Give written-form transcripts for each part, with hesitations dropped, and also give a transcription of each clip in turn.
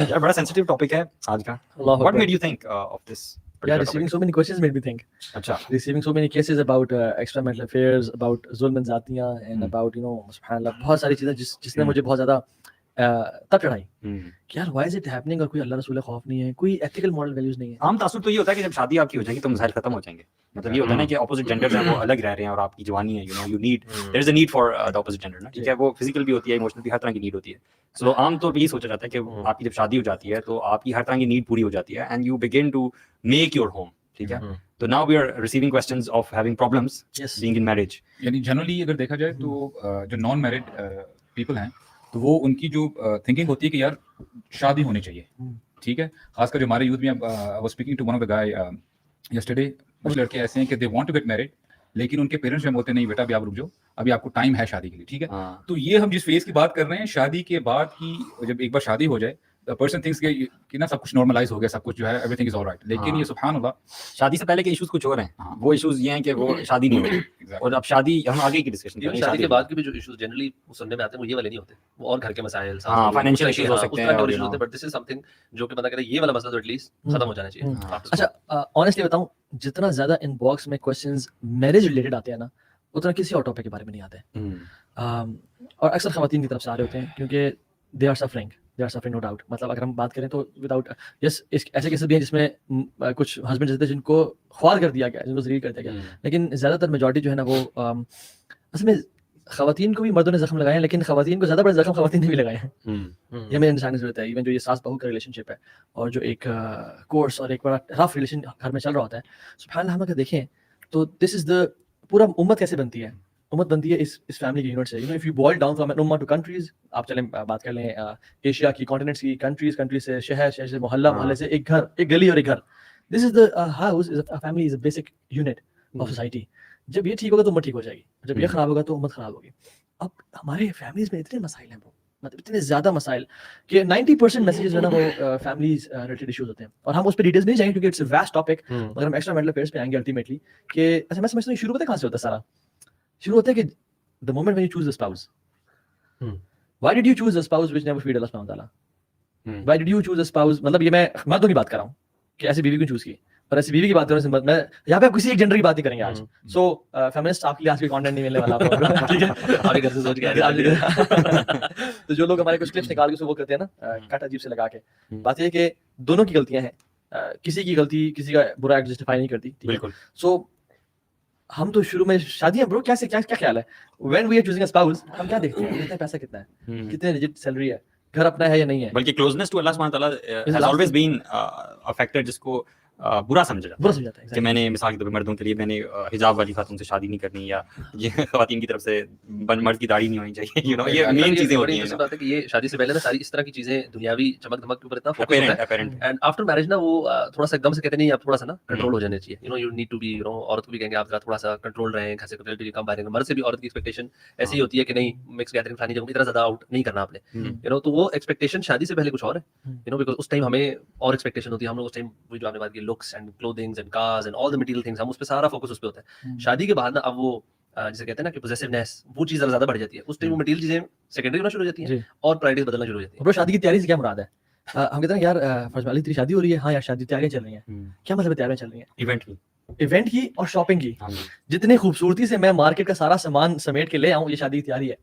यार बड़ा sensitive topic है आज का. What made you think of this Yeah, particular receiving topic? so many questions made me think. अच्छा. Receiving so many cases about extramarital affairs, about zulm and zatiyan, and about, you know, subhanallah, बहुत सारी चीजें जिसने मुझे बहुत ज्यादा तब चढ़ाई कि यार why is it happening, और कोई अल्लाह रसूल का खौफ नहीं है, कोई ethical moral values नहीं है. आम तासुर तो ये होता है कि जब शादी आपकी हो जाएगी तो मसाइल खत्म हो जाएंगे. मतलब ये होता है ना कि ऑपोजिट जेंडर्स हैं वो अलग रह रहे हैं और आपकी जवानी है, you know, you need, there is a need for the opposite gender ना. ठीक है, वो फिजिकल भी होती है, इमोशनल भी, हर तरह की नीड होती है. सो आम तौर पे ये सोचा जाता है कि आपकी जब शादी हो जाती है तो आपकी हर तरह की नीड पूरी हो जाती है and you begin to make your home. ठीक है, तो now we are receiving questions of having problems being in marriage. यानी जनरली अगर देखा जाए तो जो नॉन मैरिड पीपल हैं तो वो उनकी जो थिंकिंग होती है कि यार शादी होनी चाहिए. ठीक है, खासकर जो हमारे यूथ में, I was speaking to one of the guy yesterday, कुछ लड़के ऐसे हैं कि they want to get married लेकिन उनके पेरेंट्स में बोलते नहीं बेटा अभी आप रुक जाओ, अभी आपको टाइम है शादी के लिए. ठीक है, तो ये हम जिस फेज की बात कर रहे हैं शादी के बाद की, जब एक बार शादी हो जाए द पर्सन थिंक्स कि ना सब कुछ नॉर्मलाइज हो गया, सब कुछ जो है एवरीथिंग इज ऑलराइट. लेकिन ये सुभान अल्लाह, शादी से पहले के इश्यूज कुछ और हैं. वो इश्यूज ये हैं कि वो शादी नहीं हुई और अब शादी, हम आगे की डिस्कशन करेंगे. शादी के बाद के भी जो इश्यूज जनरली सुनने में आते हैं वो ये वाले नहीं होते, वो और घर के मसाइल, फाइनेंशियल इश्यूज हो सकते हैं और इश्यूज होते हैं. बट दिस इज समथिंग जो कि पता करे ये वाला मसला तो एटलीस्ट खत्म हो जाना चाहिए. अच्छा, ऑनेस्टली बताऊं, जितना ज्यादा इनबॉक्स में क्वेश्चंस मैरिज रिलेटेड आते हैं ना, उतना किसी और टॉपिक के बारे में नहीं आते. और अक्सर खवातीन की तरफ से आ रहे होते हैं क्योंकि they are suffering no doubt. मतलब अगर हम बात करें तो विदाउट ऐसे केसेस भी हैं जिसमें कुछ हस्बैंड ऐसे थे जिनको ख्वार कर दिया गया, जिनको जलील कर दिया गया. लेकिन ज़्यादातर मेजॉरिटी जो है ना वो असल में खवातीन को भी मर्दों ने जख्म लगाए हैं, लेकिन खवातीन को ज़्यादा बड़े जख्म खवातीन ने भी लगाए हैं. ये मेरे इंसान की जरूरत है. इवन जो ये सास बहू का रिलेशनशिप है और जो एक कोर्स और एक बड़ा रफ रिलेशन घर में चल रहा होता है, सुभान अल्लाह, हम अगर देखें तो दिस इज द पूरा उम्मत कैसे बनती है. उम्मत बनती है इस फैमिली के यूनिट से. You know, if you boil down from an उम्मा टू कंट्रीज, आप चलें बात कर लें एशिया की, कॉन्टिनेंट्स की, कंट्रीज से शहर, शहर से मोहल्ला, मोहल्ले से एक घर, एक गली और एक घर. This is the house, is a family, is a basic unit of society. जब ये ठीक होगा तो उम्मत ठीक हो जाएगी, जब ये खराब होगा तो उम्मत खराब होगी. अब हमारे फैमिलीज में इतने मसाइल हैं ब्रो, मतलब इतने ज्यादा मसाइल कि 90% मैसेजेस जो है ना वो फैमिलीज रिलेटेड इश्यूज होते हैं. और हम उस पर डिटेल्स नहीं जाएंगे क्योंकि इट्स अ वास्ट टॉपिक, मगर हम एक्स्ट्रा मेंटल अफेयर्स पे आएंगे अल्टीमेटली. कि अच्छा, मैं समझता हूँ शुरू पता है कहाँ से होता है सारा. शुरू होता है कि the moment when you choose a spouse, why did you choose a spouse which never feed Allah subhanahu wa ta'ala? Why did you choose a spouse? मतलब ये मैं मर्दों की बात कर रहा हूँ कि ऐसी बीवी क्यों चूज की, और ऐसी बीवी की बात करने से मैं यहाँ पे आप किसी एक जेंडर की बात ही करेंगे आज. सो फेमिनिस्ट आपके लिए आज कोई कंटेंट नहीं मिलने वाला आपको. ठीक है, आगे घर से सोच के तो जो लोग हमारे कुछ क्लिप्स निकाल के वो करते हैं ना कट अजीब से लगा के, बात ये है कि दोनों की गलतियां हैं. किसी की गलती किसी का बुरा एक्ट जस्टिफाई नहीं करती. बिल्कुल. सो हम तो शुरू में शादियां ब्रो क्या ख्याल है, when we are choosing a spouse हम क्या देखते हैं, कितना पैसा कितना है, कितने रिजिट सैलरी है, घर अपना है या नहीं है. बल्कि क्लोजनेस टू अल्लाह सुब्हानहू व तआला has always been a factor जिसको बुरा समझा जाता है कि मैंने मिसाल के तौर पे मर्दों के लिए मैंने हिजाब वाली खातून से शादी नहीं करनी, या ये खवातीन की तरफ से मर्द की दाढ़ी नहीं होनी चाहिए. यू नो, ये मेन चीजें होती हैं. बात है कि ये शादी से पहले ना सारी इस तरह की चीजें दुनियावी चमक धमक के ऊपर इतना फोकस होता है, एंड आफ्टर मैरिज ना वो थोड़ा सा एकदम से कहते नहीं, आप थोड़ा सा ना कंट्रोल हो जाना चाहिए. You know, you need to be, you know, औरत को भी कहेंगे आप थोड़ा सा कंट्रोल रहें, घर से रिलेटिव कम बाहर. मर्द से भी औरत की एक्सपेक्टेशन ऐसी ही होती है कि नहीं मिक्स गैदरिंग फलानी जगह इतना ज्यादा आउट नहीं करना आपने. यू नो, तो वो एक्सपेक्टेशन शादी से पहले कुछ और है. यू नो, बिकॉज उस टाइम हमें और एक्सपेक्टेशन होती है. हम लोग उस टाइम वही जो आपने बात की, looks and clothing and cars and all the material things, हम उस पे सारा फोकस उस पे होता है. शादी के बाद ना अब वो जिसे कहते हैं ना कि पोजेसिवनेस, वो चीज ज्यादा बढ़ जाती है. उस टाइम वो मटेरियल चीजें सेकेंडरी होना शुरू हो जाती हैं और प्रायोरिटीज बदलना शुरू हो जाती हैं. ब्रो, शादी की तैयारी से क्या मुराद है? हम कहते हैं यार फर्ज वाली तेरी शादी हो रही है, हाँ यार शादी तैयारियां चल रही हैं. क्या मतलब तैयारियां चल रही हैं? इवेंट की और शॉपिंग की. जितनी खूबसूरती से मैं मार्केट का सारा सामान समेट के ले आऊं, ये शादी की तैयारी है.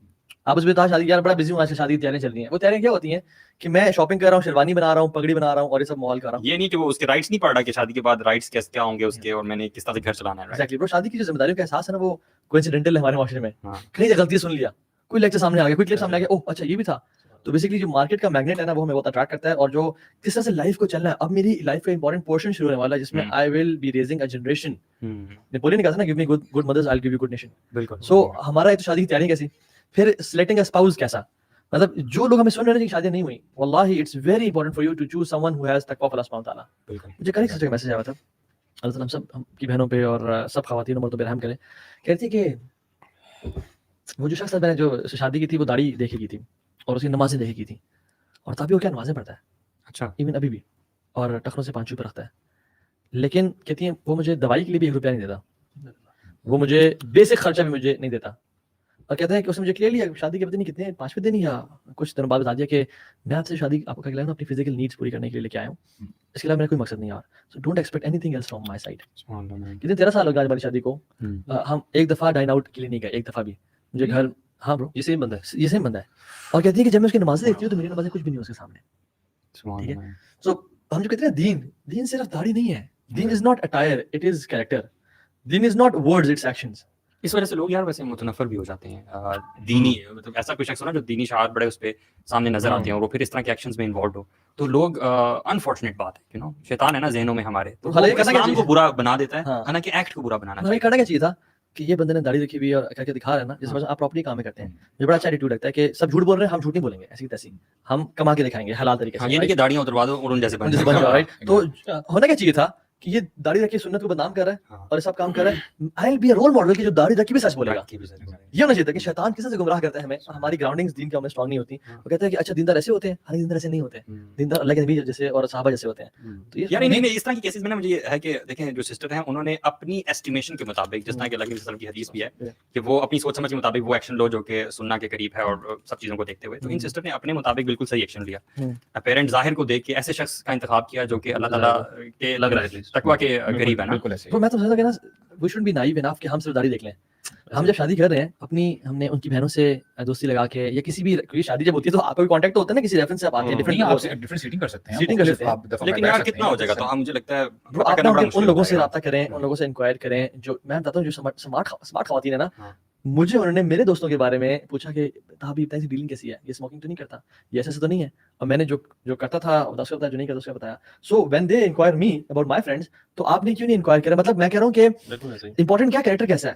आप उसमें बता शादी यार बड़ा बिजी हूँ आज, शादी की तैयारियां चल रही हैं. वो तैयारियां क्या होती हैं कि मैं शॉपिंग कर रहा हूँ, शेरवानी बना रहा हूँ, पगड़ी बना रहा हूँ और ये सब माहौल कर रहा हूँ. ये नहीं कि वो उसके राइट्स नहीं पढ़ रहा कि शादी के बाद राइट्स क्या होंगे उसके और मैंने किस तरह से घर चलाना है. एग्जैक्टली ब्रो, शादी की जो जिम्मेदारियों का एहसास है ना वो कोइंसिडेंटल है हमारे माशरे में. कहीं से गलती सुन लिया, कोई लेक्चर सामने आ गया, कोई क्लिप सामने आ गया, ओह अच्छा ये भी था. तो बेसिकली जो मार्केट का मैग्नेट है ना वो हमें बहुत अट्रैक्ट करता है. और जो किस तरह से लाइफ को चलना है, अब मेरी लाइफ का इंपॉर्टेंट पोर्शन शुरू होने वाला है जिसमें I will be raising a generation. Napoleon ने कहा था ना, give me good mother's I will give you good nation. बिल्कुल. सो हमारा तो शादी की तैयारी कैसी, फिर सिलेक्टिंग अ स्पाउस कैसा. मतलब जो लोग हमें सुन रहे हैं कि शादी नहीं हुई, वल्लाही it's very important for you to choose someone who has तकवा ऑफ अल्लाह सुब्हानहू व तआला. मुझे कल एक मैसेज आया था, अल्लाह ताला हम सब की बहनों पे और सब खवातीन मर्दों पे रहम करे. कहती है कि वो जो शख्स मैंने जो शादी की थी वो दाढ़ी देखी की थी और उसकी नमाजें देखी की थी, और तभी वो क्या नमाजें पढ़ता है. अच्छा, इवन अभी भी, और टखनों से 5 रुपये रखता है. लेकिन कहती है वो मुझे दवाई के लिए भी 1 रुपया नहीं देता, वो मुझे बेसिक खर्चा भी मुझे नहीं देता. اور کہتے ہیں کہ اس نے مجھے کلیئرلی شادی کے پتہ نہیں کتنے 5ویں دن یا کچھ دنوں بعد بتا دیا کہ میں آپ سے شادی آپ کو کہہ رہا ہوں اپنی فزیکل نیڈس پوری کرنے کے لیے لے کے آیا ہوں, اس کے علاوہ میرا کوئی مقصد نہیں ہے. So don't expect anything else from my side. کتنے 13 سال ہو گئے ہماری شادی کو, ہم ایک دفعہ ڈائن آؤٹ کے لیے نہیں گئے, ایک دفعہ بھی. مجھے گھر, ہاں برو, یہ سیم بندہ ہے, یہ سیم بندہ ہے. اور کہتی ہے کہ جب میں اس کی نمازیں دیکھتی ہوں تو میری نمازیں کچھ بھی نہیں اس کے سامنے. ٹھیک ہے, سو ہم جو کہتے ہیں دین صرف داڑھی نہیں ہے. دین is not attire, it is character. دین is not words, it's actions. اس وجہ سے لوگ یار ویسے متنفر بھی ہو جاتے ہیں دینی, مطلب ایسا کوئی شخص ہو نا جو دینی شعائر بڑے اس پہ سامنے نظر آتے ہیں اور وہ پھر اس طرح کے ایکشنز میں انوالوڈ ہو, تو لوگ انفارچونیٹ بات ہے کہ نو شیطان ہے نا ذہنوں میں ہمارے, تو وہ اسلام کو برا بنا دیتا ہے, حالانکہ ایکٹ کو برا بنانا چاہیے. کرنا کیا چاہیے تھا کہ یہ بندے نے داڑھی رکھی ہوئی اور کر کے دکھا رہا ہے نا, جس وجہ سے آپ پراپرلی کام کرتے ہیں. مجھے بڑا اچھا ایٹیٹیوڈ لگتا ہے کہ سب جھوٹ بول رہے ہیں, ہم جھوٹ نہیں بولیں گے, ایسی تیسی ہم کما کے دکھائیں گے حلال طریقے سے. یہ نہیں کہ داڑیاں اتروا دو اور ان جیسے بن جاؤ, رائٹ. تو ہونا کیا چاہیے تھا کہ یہ داڑھی رکھی سنت کو بدنام کر رہا ہے اور سب کام کر رہا ہے. I will be a role model کہ جو داڑھی رکھی بھی سچ بولے گا. یہ ہونا چاہیے تھا کہ شیطان کس سے گمراہ کرتا ہے ہمیں, ہماری گراؤنڈنگز دین کے ہمیں اسٹرانگ نہیں ہوتی. وہ کہتے ہیں کہ اچھا دیندار ایسے ہوتے ہیں, ہر دیندار ایسے نہیں ہوتے. دیندار اللہ کے نبی جیسے اور صحابہ جیسے ہوتے ہیں. تو یار نہیں اس طرح کی کیسز میں نا مجھے یہ ہے کہ دیکھیں جو سسٹر ہیں انہوں نے اپنی ایسٹیمیشن کے مطابق, جس طرح کہ اللہ کے وسلم کی حدیث بھی ہے کہ وہ اپنی سوچ سمجھ کے مطابق وہ ایکشن لو جو کہ سننا کے قریب ہے اور سب چیزوں کو دیکھتے ہوئے, تو ان سسٹر نے اپنے مطابق بالکل صحیح ایکشن لیا. پیرنٹ ظاہر کو دیکھ کے ایسے شخص کا انتخاب کیا جو کہ اللہ تعالیٰ کے تقویٰ کے قریب ہے نا. تو میں تو سمجھتا کہ نا وی شوڈ بی نائیو انف کہ ہم صرف داڑھی دیکھ لیں. ہم جب شادی کر رہے ہیں اپنی, ہم نے ان کی بہنوں سے دوستی لگا کے, یا کسی بھی کوئی شادی جب ہوتی ہے تو آپ کا بھی کانٹیکٹ ہوتا ہے نا کسی ریفرنس سے, آپ آتے ہیں ڈفرنٹ سیٹنگ کر سکتے ہیں, سیٹنگ کر سکتے ہیں. لیکن یار کتنا ہو جائے گا, تو ہم مجھے لگتا ہے آپ ان لوگوں سے رابطہ کریں, ان لوگوں سے انکوائر کریں. جو میں بتاتا ہوں جو اسمارٹ خواتین ہے نا, مجھے انہوں نے میرے دوستوں کے بارے میں پوچھا کہ تابی اتنا سی ڈیلنگ کیسی ہے, یہ اسموکنگ تو نہیں کرتا, یہ ایسے تو نہیں ہے. اور میں نے جو کرتا تھا اس کا بتایا, جو نہیں کرتا اس کا بتایا. So when they enquire me about my friends, تو آپ نے کیوں نہیں انکوائر کرا؟ مطلب میں کہہ رہا ہوں کہ امپورٹنٹ کیا کیریکٹر کیسا ہے.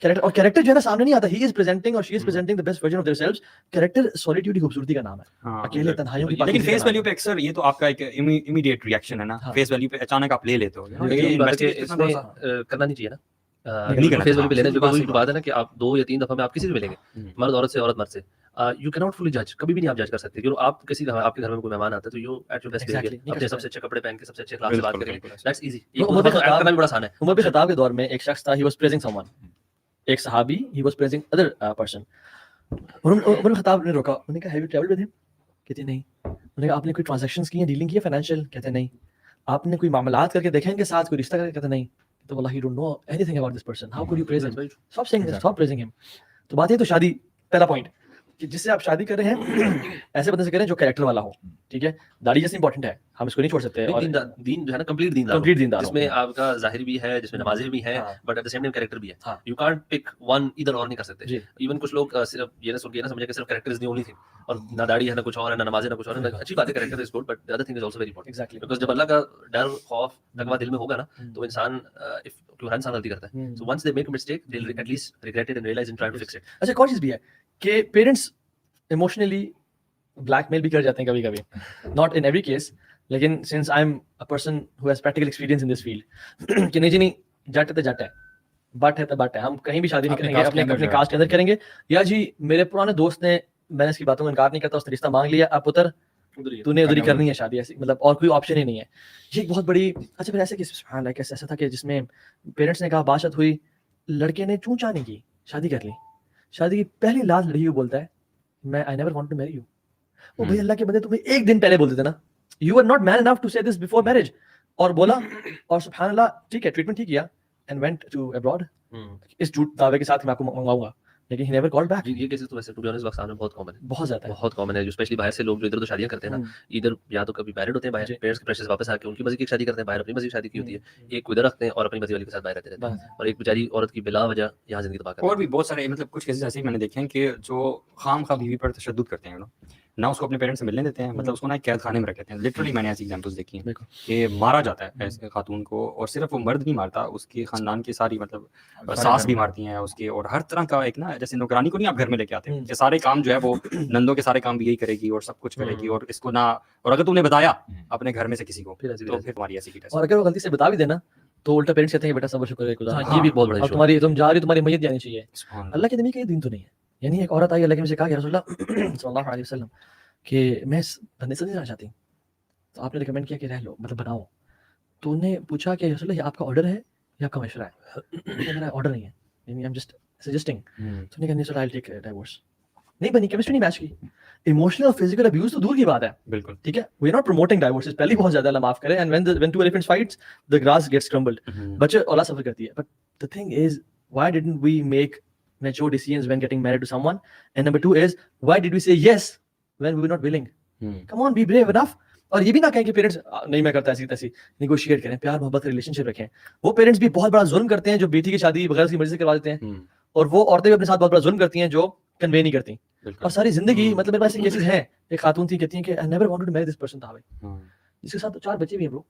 کیریکٹر, اور کیریکٹر جو ہے نا سامنے نہیں آتا. ہی از پریزنٹنگ اور she is presenting the best version of their selves. Character solitude کی خوبصورتی کا نام ہے, اکیلے تنہائیوں کی. لیکن فیس ویلیو پہ اکثر یہ تو آپ کا ایک امیڈیٹ ریئیکشن ہے نا, فیس ویلیو پہ اچانک آپ لے لیتے ہو. کرنا نہیں چاہیے نا, فیس ویلیو پہ لینا. جو بات ہے نا کہ آپ 2 یا 3 دفعہ میں آپ کسی سے ملیں گے, مرد عورت سے, عورت مرد سے, یو کی ناٹ فلی جج. کبھی بھی نہیں آپ جج کر سکتے. کیوں آپ کسی آپ کے گھر میں کوئی مہمان آتا ہے تو you at your best behaviour, اپنے سب سے اچھے کپڑے پہن کے سب سے اچھے اخلاق سے بات کریں. That's easy. عمر بن خطاب کے دور میں ایک شخص تھا, he was praising someone, ایک صحابی, he was praising other person. Umar bin Khattab نے روکا, انہوں نے کہا ہیو یو ٹریولڈ ود ہم؟ کہتے نہیں. انہوں نے کہا آپ نے کوئی ٹرانزیکشنز کی ہیں, ڈیلنگ کی ہے فائنینشیل؟ کہتے نہیں. آپ نے کوئی معاملات کر کے دیکھے ان کے ساتھ, کوئی رشتہ کر کے؟ کہتے نہیں. تو واللہ you don't know anything about this person, how could you praise him? Stop saying this, stop praising him. تو بات یہ تو شادی, پہلا پوائنٹ کہ جس سے آپ شادی کر رہے ہیں ایسے بندے سے کریں جو کیریکٹر والا ہو. ٹھیک ہے, داڑھی جیسے امپورٹنٹ ہے, ہم اس کو نہیں چھوڑ سکتے. اور دین جو ہے نا کمپلیٹ دیندار, جس میں آپ کا ظاہری بھی ہے, جس میں نمازیں بھی ہیں, but at the same time character بھی ہے. یو کانٹ پک ون ادھر اور نہیں کر سکتے. ایون کچھ لوگ صرف یہ نہ سمجھے کہ صرف character is the only thing, اور نہ داڑھی ہے نہ کچھ اور ہے, نہ نمازیں نہ کچھ اور ہے. اچھی بات ہے, character is good, but the other thing is also very important. Because جب اللہ کا ڈر, خوف, تقویٰ دل میں ہوگا نا, تو انسان ہر انسان غلطی کرتا ہے. So once they make a mistake they will at least regret it and realise and try to fix it. اچھا ایک اور چیز بھی ہے کہ پیرنٹس ایموشنلی بلیک میل بھی کر جاتے ہیں کبھی کبھی, ناٹ ان ایوری کیس, لیکن since I am a person who has practical experience in this field کہ نہیں جی نہیں, جٹ ہے تو جٹ ہے, بٹ ہے تو بٹ ہے, ہم کہیں بھی شادی نہیں کریں گے اپنے کاسٹ کے اندر کریں گے. یا جی میرے پرانے دوست نے, میں نے اس کی باتوں کو انکار نہیں کرتا, اس نے رشتہ مانگ لیا, اب پتر تو نے ادھر ہی کرنی ہے شادی, ایسی مطلب اور کوئی آپشن ہی نہیں ہے. یہ ایک بہت بڑی. اچھا پھر ایسے سبحان اللہ ایسا تھا کہ جس میں پیرنٹس نے کہا باشت ہوئی, لڑکے نے چون چاہ نہیں کی, شادی کر لی. شادی کی پہلی لاسٹ لڑکی کو بولتا ہے میں I never want to marry you. وہ بھائی اللہ کے بندے تمہیں ایک دن پہلے بول دیتے نا, you are not man enough to say this before marriage, اور بولا, اور سبحان اللہ ٹھیک ہے ٹریٹمنٹ ٹھیک کیا, اینڈ وینٹ ٹو ابراڈ اس جھوٹ دعوے کے ساتھ میں آپ کو منگواؤں گا, لیکن ہی نیور کالڈ بیک. یہ کیسز تو ویسے ٹو بی آنیسٹ پاکستان میں بہت کامن ہے, بہت زیادہ بہت کامن ہے. جو اسپیشلی باہر سے لوگ جو ادھر ادھر شادیاں کرتے ہیں نا, ادھر یا تو کبھی میرڈ ہوتے ہیں باہر, پیرنٹس کے پریشر سے واپس آ کے ان کی مرضی کی شادی کرتے ہیں, باہر اپنی مرضی کی شادی کی ہوتی ہے, ایک ادھر رکھتے ہیں اور اپنی مرضی والی کے ساتھ باہر رہتے ہیں, اور ایک بیچاری عورت کی بلا وجہ یہاں زندگی تباہ کرتے ہیں. اور بھی بہت سارے مطلب کچھ کیسز ایسے میں نے دیکھے ہیں کہ جو خام خواہ بیوی پر تشدد کرتے ہیں, نہ اس کو اپنے پیرنٹس سے ملنے دیتے ہیں, مطلب اس کو نہ قید خانے میں رکھ دیتے ہیں. لٹرلی میں نے ایسی ایگزامپلس دیکھی ہیں کہ مارا جاتا ہے ایسے خاتون کو, اور صرف وہ مرد نہیں مارتا, اس کے خاندان کی ساری مطلب ساس بھی مارتی ہیں اس کے, اور ہر طرح کا ایک نا جیسے نوکرانی کو نہیں آپ گھر میں لے کے آتے ہیں کہ سارے کام جو ہے وہ نندوں کے سارے کام بھی یہی کرے گی اور سب کچھ کرے گی, اور اس کو نہ, اور اگر تم نے بتایا اپنے گھر میں سے کسی کو تو پھر تمہاری ایسی کی ٹیسٹ. اور اگر وہ غلطی سے بتا بھی دینا تو الٹا پیرنٹس کہتے ہیں بیٹا صبر شکر ہے خدا, یہ بھی بہت بڑا ایشو ہے. تمہاری تم جا رہی ہو, تمہاری میت جانی چاہیے. اللہ کے نبی کا یہ دین تو نہیں ہے. یعنی ایک عورت آئی اللہ کے نبی سے کہا کہ رسول اللہ صلی اللہ علیہ وسلم کہ میں اس بندے سے نہیں رہنا چاہتی, تو آپ نے ریکمینڈ کیا کہ رہ لو, مطلب بناؤ. تو انہوں نے پوچھا کہ رسول اللہ یہ آپ کا آرڈر ہے یا آپ کا مشورہ ہے؟ میرا آرڈر نہیں ہے, یعنی I'm just suggesting, तो नहीं कहने I'll take a divorce. नहीं बनी, chemistry नहीं मैच की. Emotional और physical abuse तो दूर की बात है. बिल्कुल. ठीक है, we are not promoting divorces. पहले बहुत ज्यादा, अल्लाह माफ करे. And when two elephants fights, the grass gets crumbled. बच्चे औलाद सफर करती है. But the thing is, why didn't we make mature decisions when getting married to someone? And number two is, why did we say yes when we were not willing? Come on, be brave enough. और ये भी ना कहें कि parents नहीं मैं करता ऐसी तैसी, निगोशिएट करें, प्यार मोहब्बत रिलेशनशिप रखें. वो पेरेंट्स भी बहुत बड़ा जुल्म करते हैं जो बेटी की शादी बगैर उसकी मर्जी से करवा देते हैं, और वो औरतें भी अपने साथ बहुत बड़ा जुल्म करती हैं जो कन्वे नहीं करती. और सारी जिंदगी, मतलब मेरे पास केसेस हैं, एक खातून थी कहती हैं कि I never wanted to marry this person, था भाई जिसके साथ 4 बच्चे भी हैं ब्रो,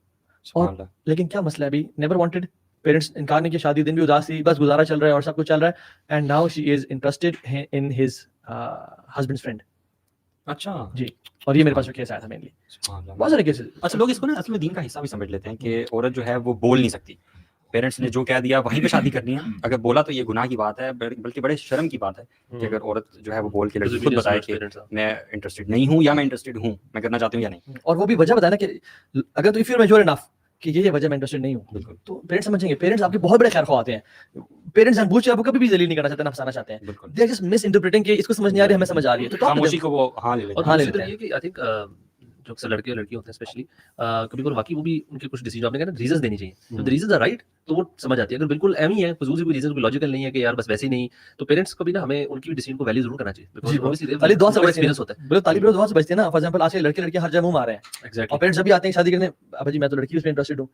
और लेकिन क्या मसला है अभी, नेवर वांटेड, पेरेंट्स इनकार नहीं किया, शादी दिन भी उदास थी, बस गुजारा चल रहा है और सब कुछ चल रहा है, and now she is interested in his husband's friend. अच्छा जी, और ये मेरे पास जो केस आया था मेनली, बहुत सारे केसेस. अच्छा, लोग इसको ना असल में दीन का हिस्सा भी समझ लेते हैं कि औरत जो है वो बोल नहीं सकती, पेरेंट्स ने जो कह दिया वहीं पे शादी करनी है, अगर बोला तो ये गुनाह की बात है, बल्कि बड़े शर्म की बात है कि अगर औरत जो है वो बोल के लड़की खुद बताए कि मैं इंटरेस्टेड नहीं हूँ या मैं इंटरेस्टेड हूँ, मैं करना चाहती हूँ या नहीं, और वो भी वजह बताना कि अगर तो if you are mature enough कि ये वजह मैं इंटरेस्टेड नहीं हूँ, तो पेरेंट्स समझेंगे. पेरेंट्स आपके बहुत बड़े खैर ख्वाह होते हैं, पेरेंट्स जानबूझ के आपको कभी भी जलील नहीं करना चाहते, ना फंसाना चाहते हैं. They are just misinterpreting कि इसको समझ नहीं आ रही, हमें समझ आ रही है, तो खामोशी को वो हाँ ले लेते और हैं. दूसरी तरफ ये कि आई थिंक जो अक्सर लड़के और लड़की होते हैं स्पेशली, कभी कभी वाकई वो भी उनके कुछ डिसीजन, आपने कहा ना रीजंस देनी चाहिए, तो द रीजंस आर राइट, तो वो समझ आती है. अगर बिल्कुल एम ही है, फजूल से कोई रीजन, कोई लॉजिकल नहीं है कि यार बस वैसे ही नहीं, तो पेरेंट्स को भी ना हमें उनकी भी डिसीजन को वैल्यू जरूर करना चाहिए, बिकॉज़ ऑब्वियसली ताली दुआ से एक्सपीरियंस होता है. बिल्कुल, ताली बिल्कुल दुआ से बचते हैं ना. फॉर एग्जांपल आज के लड़के लड़कियां हर जगह मुंह मार रहे हैं, एग्जैक्टली, और पेरेंट्स जब भी आते हैं शादी करने, अब जी मैं तो लड़की उसमें इंटरेस्टेड हूं,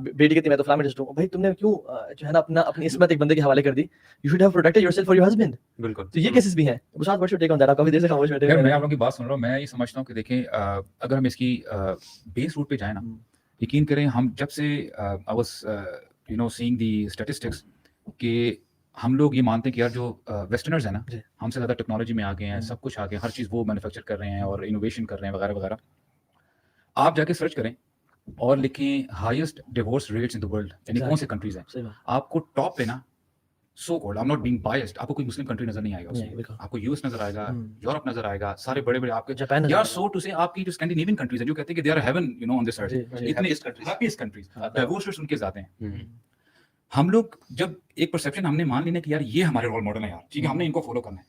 बेटी कहती मैं तो फलां में इंटरेस्टेड हूं. भाई तुमने क्यों जो है ना अपनी इस्मत एक बंदे के हवाले कर दी? You should have protected yourself for your husband. बिल्कुल. तो ये केसेस भी हैं. वो साथ वर्ष टेक ऑन दैट. आप काफी देर से खामोश बैठे यार हैं. मैं आप लोगों की बात सुन रहा हूँ, मैं ये समझता हूँ कि देखें, अगर हम इसकी बेस रूट पे जाए ना, यकीन करें, हम जब से I was you know seeing the statistics कि हम लोग ये मानते हैं कि यार जो वेस्टर्नर्स हैं ना, हमसे ज़्यादा टेक्नोलॉजी में आ गए हैं, सब कुछ आ गए, हर चीज़ वो मैन्युफैक्चर कर रहे हैं और इनोवेशन कर रहे हैं वगैरह वगैरह. आप जाके सर्च करें और लिखें highest divorce rates in the world, यानी कौन से कंट्रीज हैं, आपको टॉप पे ना, so called, I am not being biased, आपको कोई मुस्लिम कंट्री नजर नहीं आएगा उसमें, आपको यूएस नजर आएगा, यूरोप नजर आएगा, सारे बड़े बड़े आपके जापान यार, सो टू से आपकी जो स्कैंडिनेवियन कंट्रीज हैं जो कहते हैं कि they are heaven you know on this earth, इतने हैप्पीएस्ट कंट्रीज, डिवोर्स रेट्स उनके ज्यादा हैं. हम लोग जब एक परसेप्शन हमने मान लेना कि यार ये हमारे रोल मॉडल है यार, ठीक है, हमने इनको फॉलो करना है,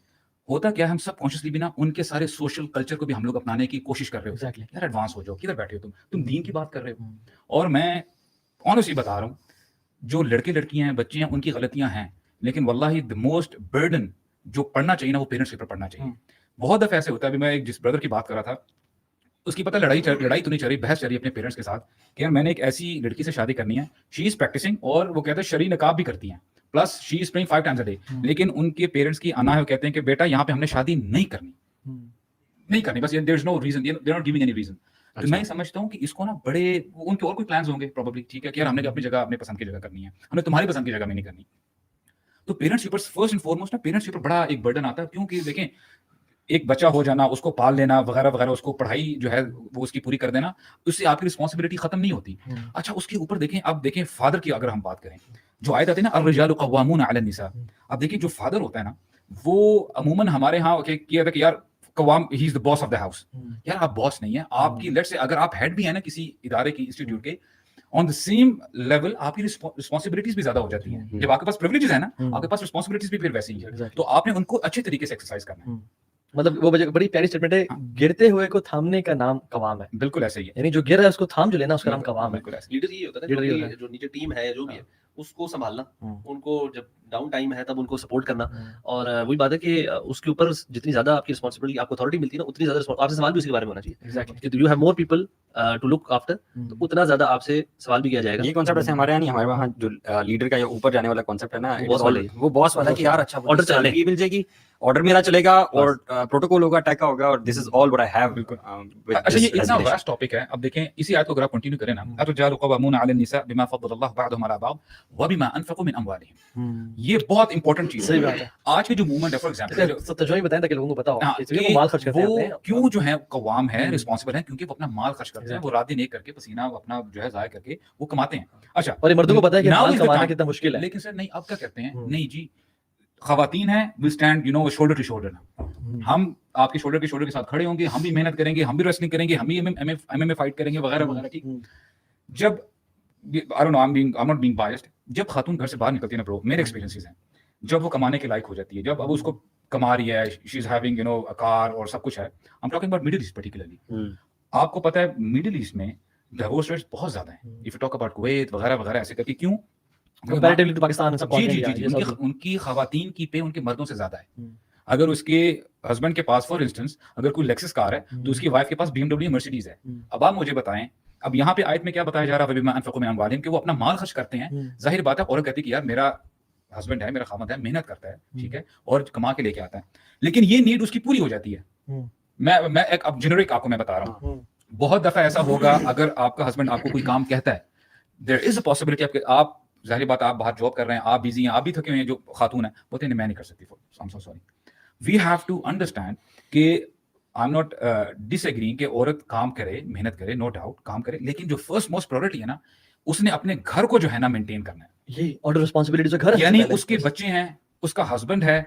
होता क्या है, हम सब कॉन्शियसली भी ना उनके सारे सोशल कल्चर को भी हम लोग अपनाने की कोशिश कर रहे हो. यार एडवांस हो जाओ, किधर बैठे हो तुम दीन की बात कर रहे हो. और मैं ऑनेस्टली बता रहा हूँ, जो लड़के लड़कियां हैं, बच्चे हैं, उनकी गलतियां हैं, लेकिन वल्लाही द मोस्ट बर्डन जो पढ़ना चाहिए ना, वो पेरेंट्स के ऊपर पढ़ना चाहिए. बहुत दफे ऐसे होता है, अभी मैं एक जिस ब्रदर की बात कर रहा था, उसकी पता लड़ाई तो नहीं चल रही, बहस चल रही है अपने पेरेंट्स के साथ कि यार मैंने एक ऐसी लड़की से शादी करनी है, शी इज प्रैक्टिसिंग, और वो कहते हैं शरी नकाब भी करती हैं, plus she is praying 5 times a day, लेकिन उनके पेरेंट्स की अना है, वो कहते हैं कि बेटा यहाँ पे हमने शादी नहीं करनी, बस there is no reason, they are not giving any reason. तो मैं समझता हूँ कि इसको ना बड़े उनके और कोई प्लान्स होंगे प्रोबेबली, ठीक है, कि यार हमने अपनी जगह, अपने पसंद की जगह करनी है, हमने तुम्हारी पसंद की जगह में नहीं करनी. तो पेरेंट्स के ऊपर फर्स्ट एंड फॉरमोस्ट ना, पेरेंट्स के ऊपर बड़ा एक बर्डन आता है, क्योंकि देखें एक बच्चा हो जाना, उसको पाल लेना वगैरह वगैरह, उसको पढ़ाई जो है वो उसकी पूरी कर देना, उससे आपकी रिस्पॉन्सिबिलिटी खत्म नहीं होती. अच्छा, उसके ऊपर देखें, अब देखें फादर की अगर हम बात करें, जो आयत आती है ना, अर्रिजालु क़व्वामून अला निसा, अब देखिए जो फादर होता है ना, वो अमूमन हमारे यहाँ किया था कि यार कवाम, he is the boss of the house. यार आप बॉस नहीं है, आपकी लेट्स से अगर आप हेड भी है ना किसी इदारे की, इंस्टीट्यूट के, ऑन द सेम लेवल आपकी रिस्पॉन्सिबिलिटीज भी ज्यादा हो जाती हैं. जब आपके पास प्रिविलेजेस है ना, आपके पास रिस्पॉन्सिबिलिटीज भी फिर वैसी ही है, तो आपने उनको अच्छे तरीके से एक्सरसाइज करना है. मतलब वो बड़ी प्यारी स्टेटमेंट है, गिरते हुए को थामने का नाम कवाम है. बिल्कुल ऐसे ही है, यानी जो गिर रहा है उसको थाम जो लेना, उसका नाम कवाम है. बिल्कुल ऐसे. लीडर ये होता है ना, जो नीचे टीम है जो भी है उसको संभालना, उनको जब डाउन टाइम है तब उनको सपोर्ट करना. और वही बात है कि उसके ऊपर जितनी ज्यादा आपकी रिस्पांसिबिलिटी, आपको अथॉरिटी मिलती है ना, उतनी ज्यादा आपसे सवाल भी उसी के बारे में होना चाहिए. Exactly, you have more people to look after, तो उतना ज्यादा आपसे सवाल भी किया जाएगा. ये कॉन्सेप्ट ऐसे हमारे यहाँ नहीं, हमारे वहाँ जो लीडर का ऊपर जाने वाला कॉन्सेप्ट है ना, वो बॉस वाला कि यार अच्छा ऑर्डर चलाने मिल जाएगी, ऑर्डर मेरा चलेगा और प्रोटोकॉल होगा, टैका होगा, और this is all what I have. अच्छा, ये इतना वास्ट टॉपिक है. अब देखें इसी आयत को अगर आप कंटिन्यू करें ना, अर्रिजालु क़व्वामून अला निसा बिमा फ़द्दलल्लाहु बअदहुम अला बअद व बिमा अनफ़क़ू मिन अम्वालिहिम. ये बहुत इंपॉर्टेंट चीज है. आज की जो मूवमेंट है, फॉर एग्जांपल, तो तर्जुमा बताएं ताकि लोगों को पता हो इसलिए वो माल खर्च करते हैं, वो क्यों जो है कवाम है, रिस्पांसिबल है, क्योंकि वो अपना माल खर्च करते हैं, वो रात दिन एक करके पसीना अपना जो है जाया करके वो कमाते हैं. अच्छा, और ये मर्दों को पता है कि माल कमाना कितना मुश्किल है, लेकिन सर नहीं, अब क्या करते हैं, नहीं जी, खवातीन है, will stand you know shoulder to shoulder, हम आपके शोल्डर के साथ खड़े होंगे, हम भी मेहनत करेंगे, हम भी रेसलिंग करेंगे, हम भी एमएमए फाइट करेंगे वगैरह वगैरह. ठीक, जब I don't know, I am not being biased, जब खातून घर से बाहर निकलती है ना ब्रो, मेरे एक्सपीरियंसेस हैं, جب وہ کمانے کے لائق ہو جاتی ہے, جب اب اس کو کما رہی ہے, شی از ہیونگ یو نو ا کار اور سب کچھ ہے. I am talking about Middle East particularly. آپ کو پتہ ہے مڈل ایسٹ میں ڈیورس ریٹس بہت زیادہ ہیں. If you talk about Kuwait وغیرہ وغیرہ ایسے کر کے, کیوں؟ کمپیریٹیولی پاکستان سب جی جی جی جی, ان کی خواتین کی پے ان کے مردوں سے زیادہ ہے. اگر اس کے ہسبینڈ کے پاس فار انسٹنس اگر کوئی لیکسس کار ہے تو اس کی وائف کے پاس بی ایم ڈبلیو مرسیڈیز ہے. اب آپ مجھے بتائیں, اب یہاں پہ آیت میں کیا بتایا جا رہا ہے, وَبِمَا أَنفَقُوا مِنْ أَمْوَالِهِمْ, کہ وہ اپنا مال خرچ کرتے ہیں. ظاہر بات ہے عورت کہتی ہے کہ یار میرا ہسبینڈ ہے, میرا خامد ہے, محنت کرتا ہے, ٹھیک ہے, اور کما کے لے کے آتا ہے, لیکن یہ نیڈ اس کی پوری ہو جاتی ہے. میں ایک اب جنرک آپ کو میں بتا رہا ہوں, بہت دفعہ ایسا ہوگا اگر آپ کا ہسبینڈ آپ کو کوئی کام کہتا ہے, دیر از اے پاسبلٹی آپ ظاہر بات آپ باہر جاب کر رہے ہیں, آپ بزی ہیں, آپ بھی تھکے ہوئے ہیں, جو خاتون ہیں بولتے ہیں میں نہیں کر سکتی, I'm so sorry. We have to understand کہ I'm not disagreeing کہ عورت کام کرے, محنت کرے, no doubt کام کرے, لیکن جو فرسٹ موسٹ پرائورٹی ہے نا, اس نے اپنے گھر کو جو ہے نا مینٹین کرنا ہے. یہی آرڈر رسپانسبلٹی گھر, یعنی اس کے بچے ہیں, اس کا ہسبینڈ ہے.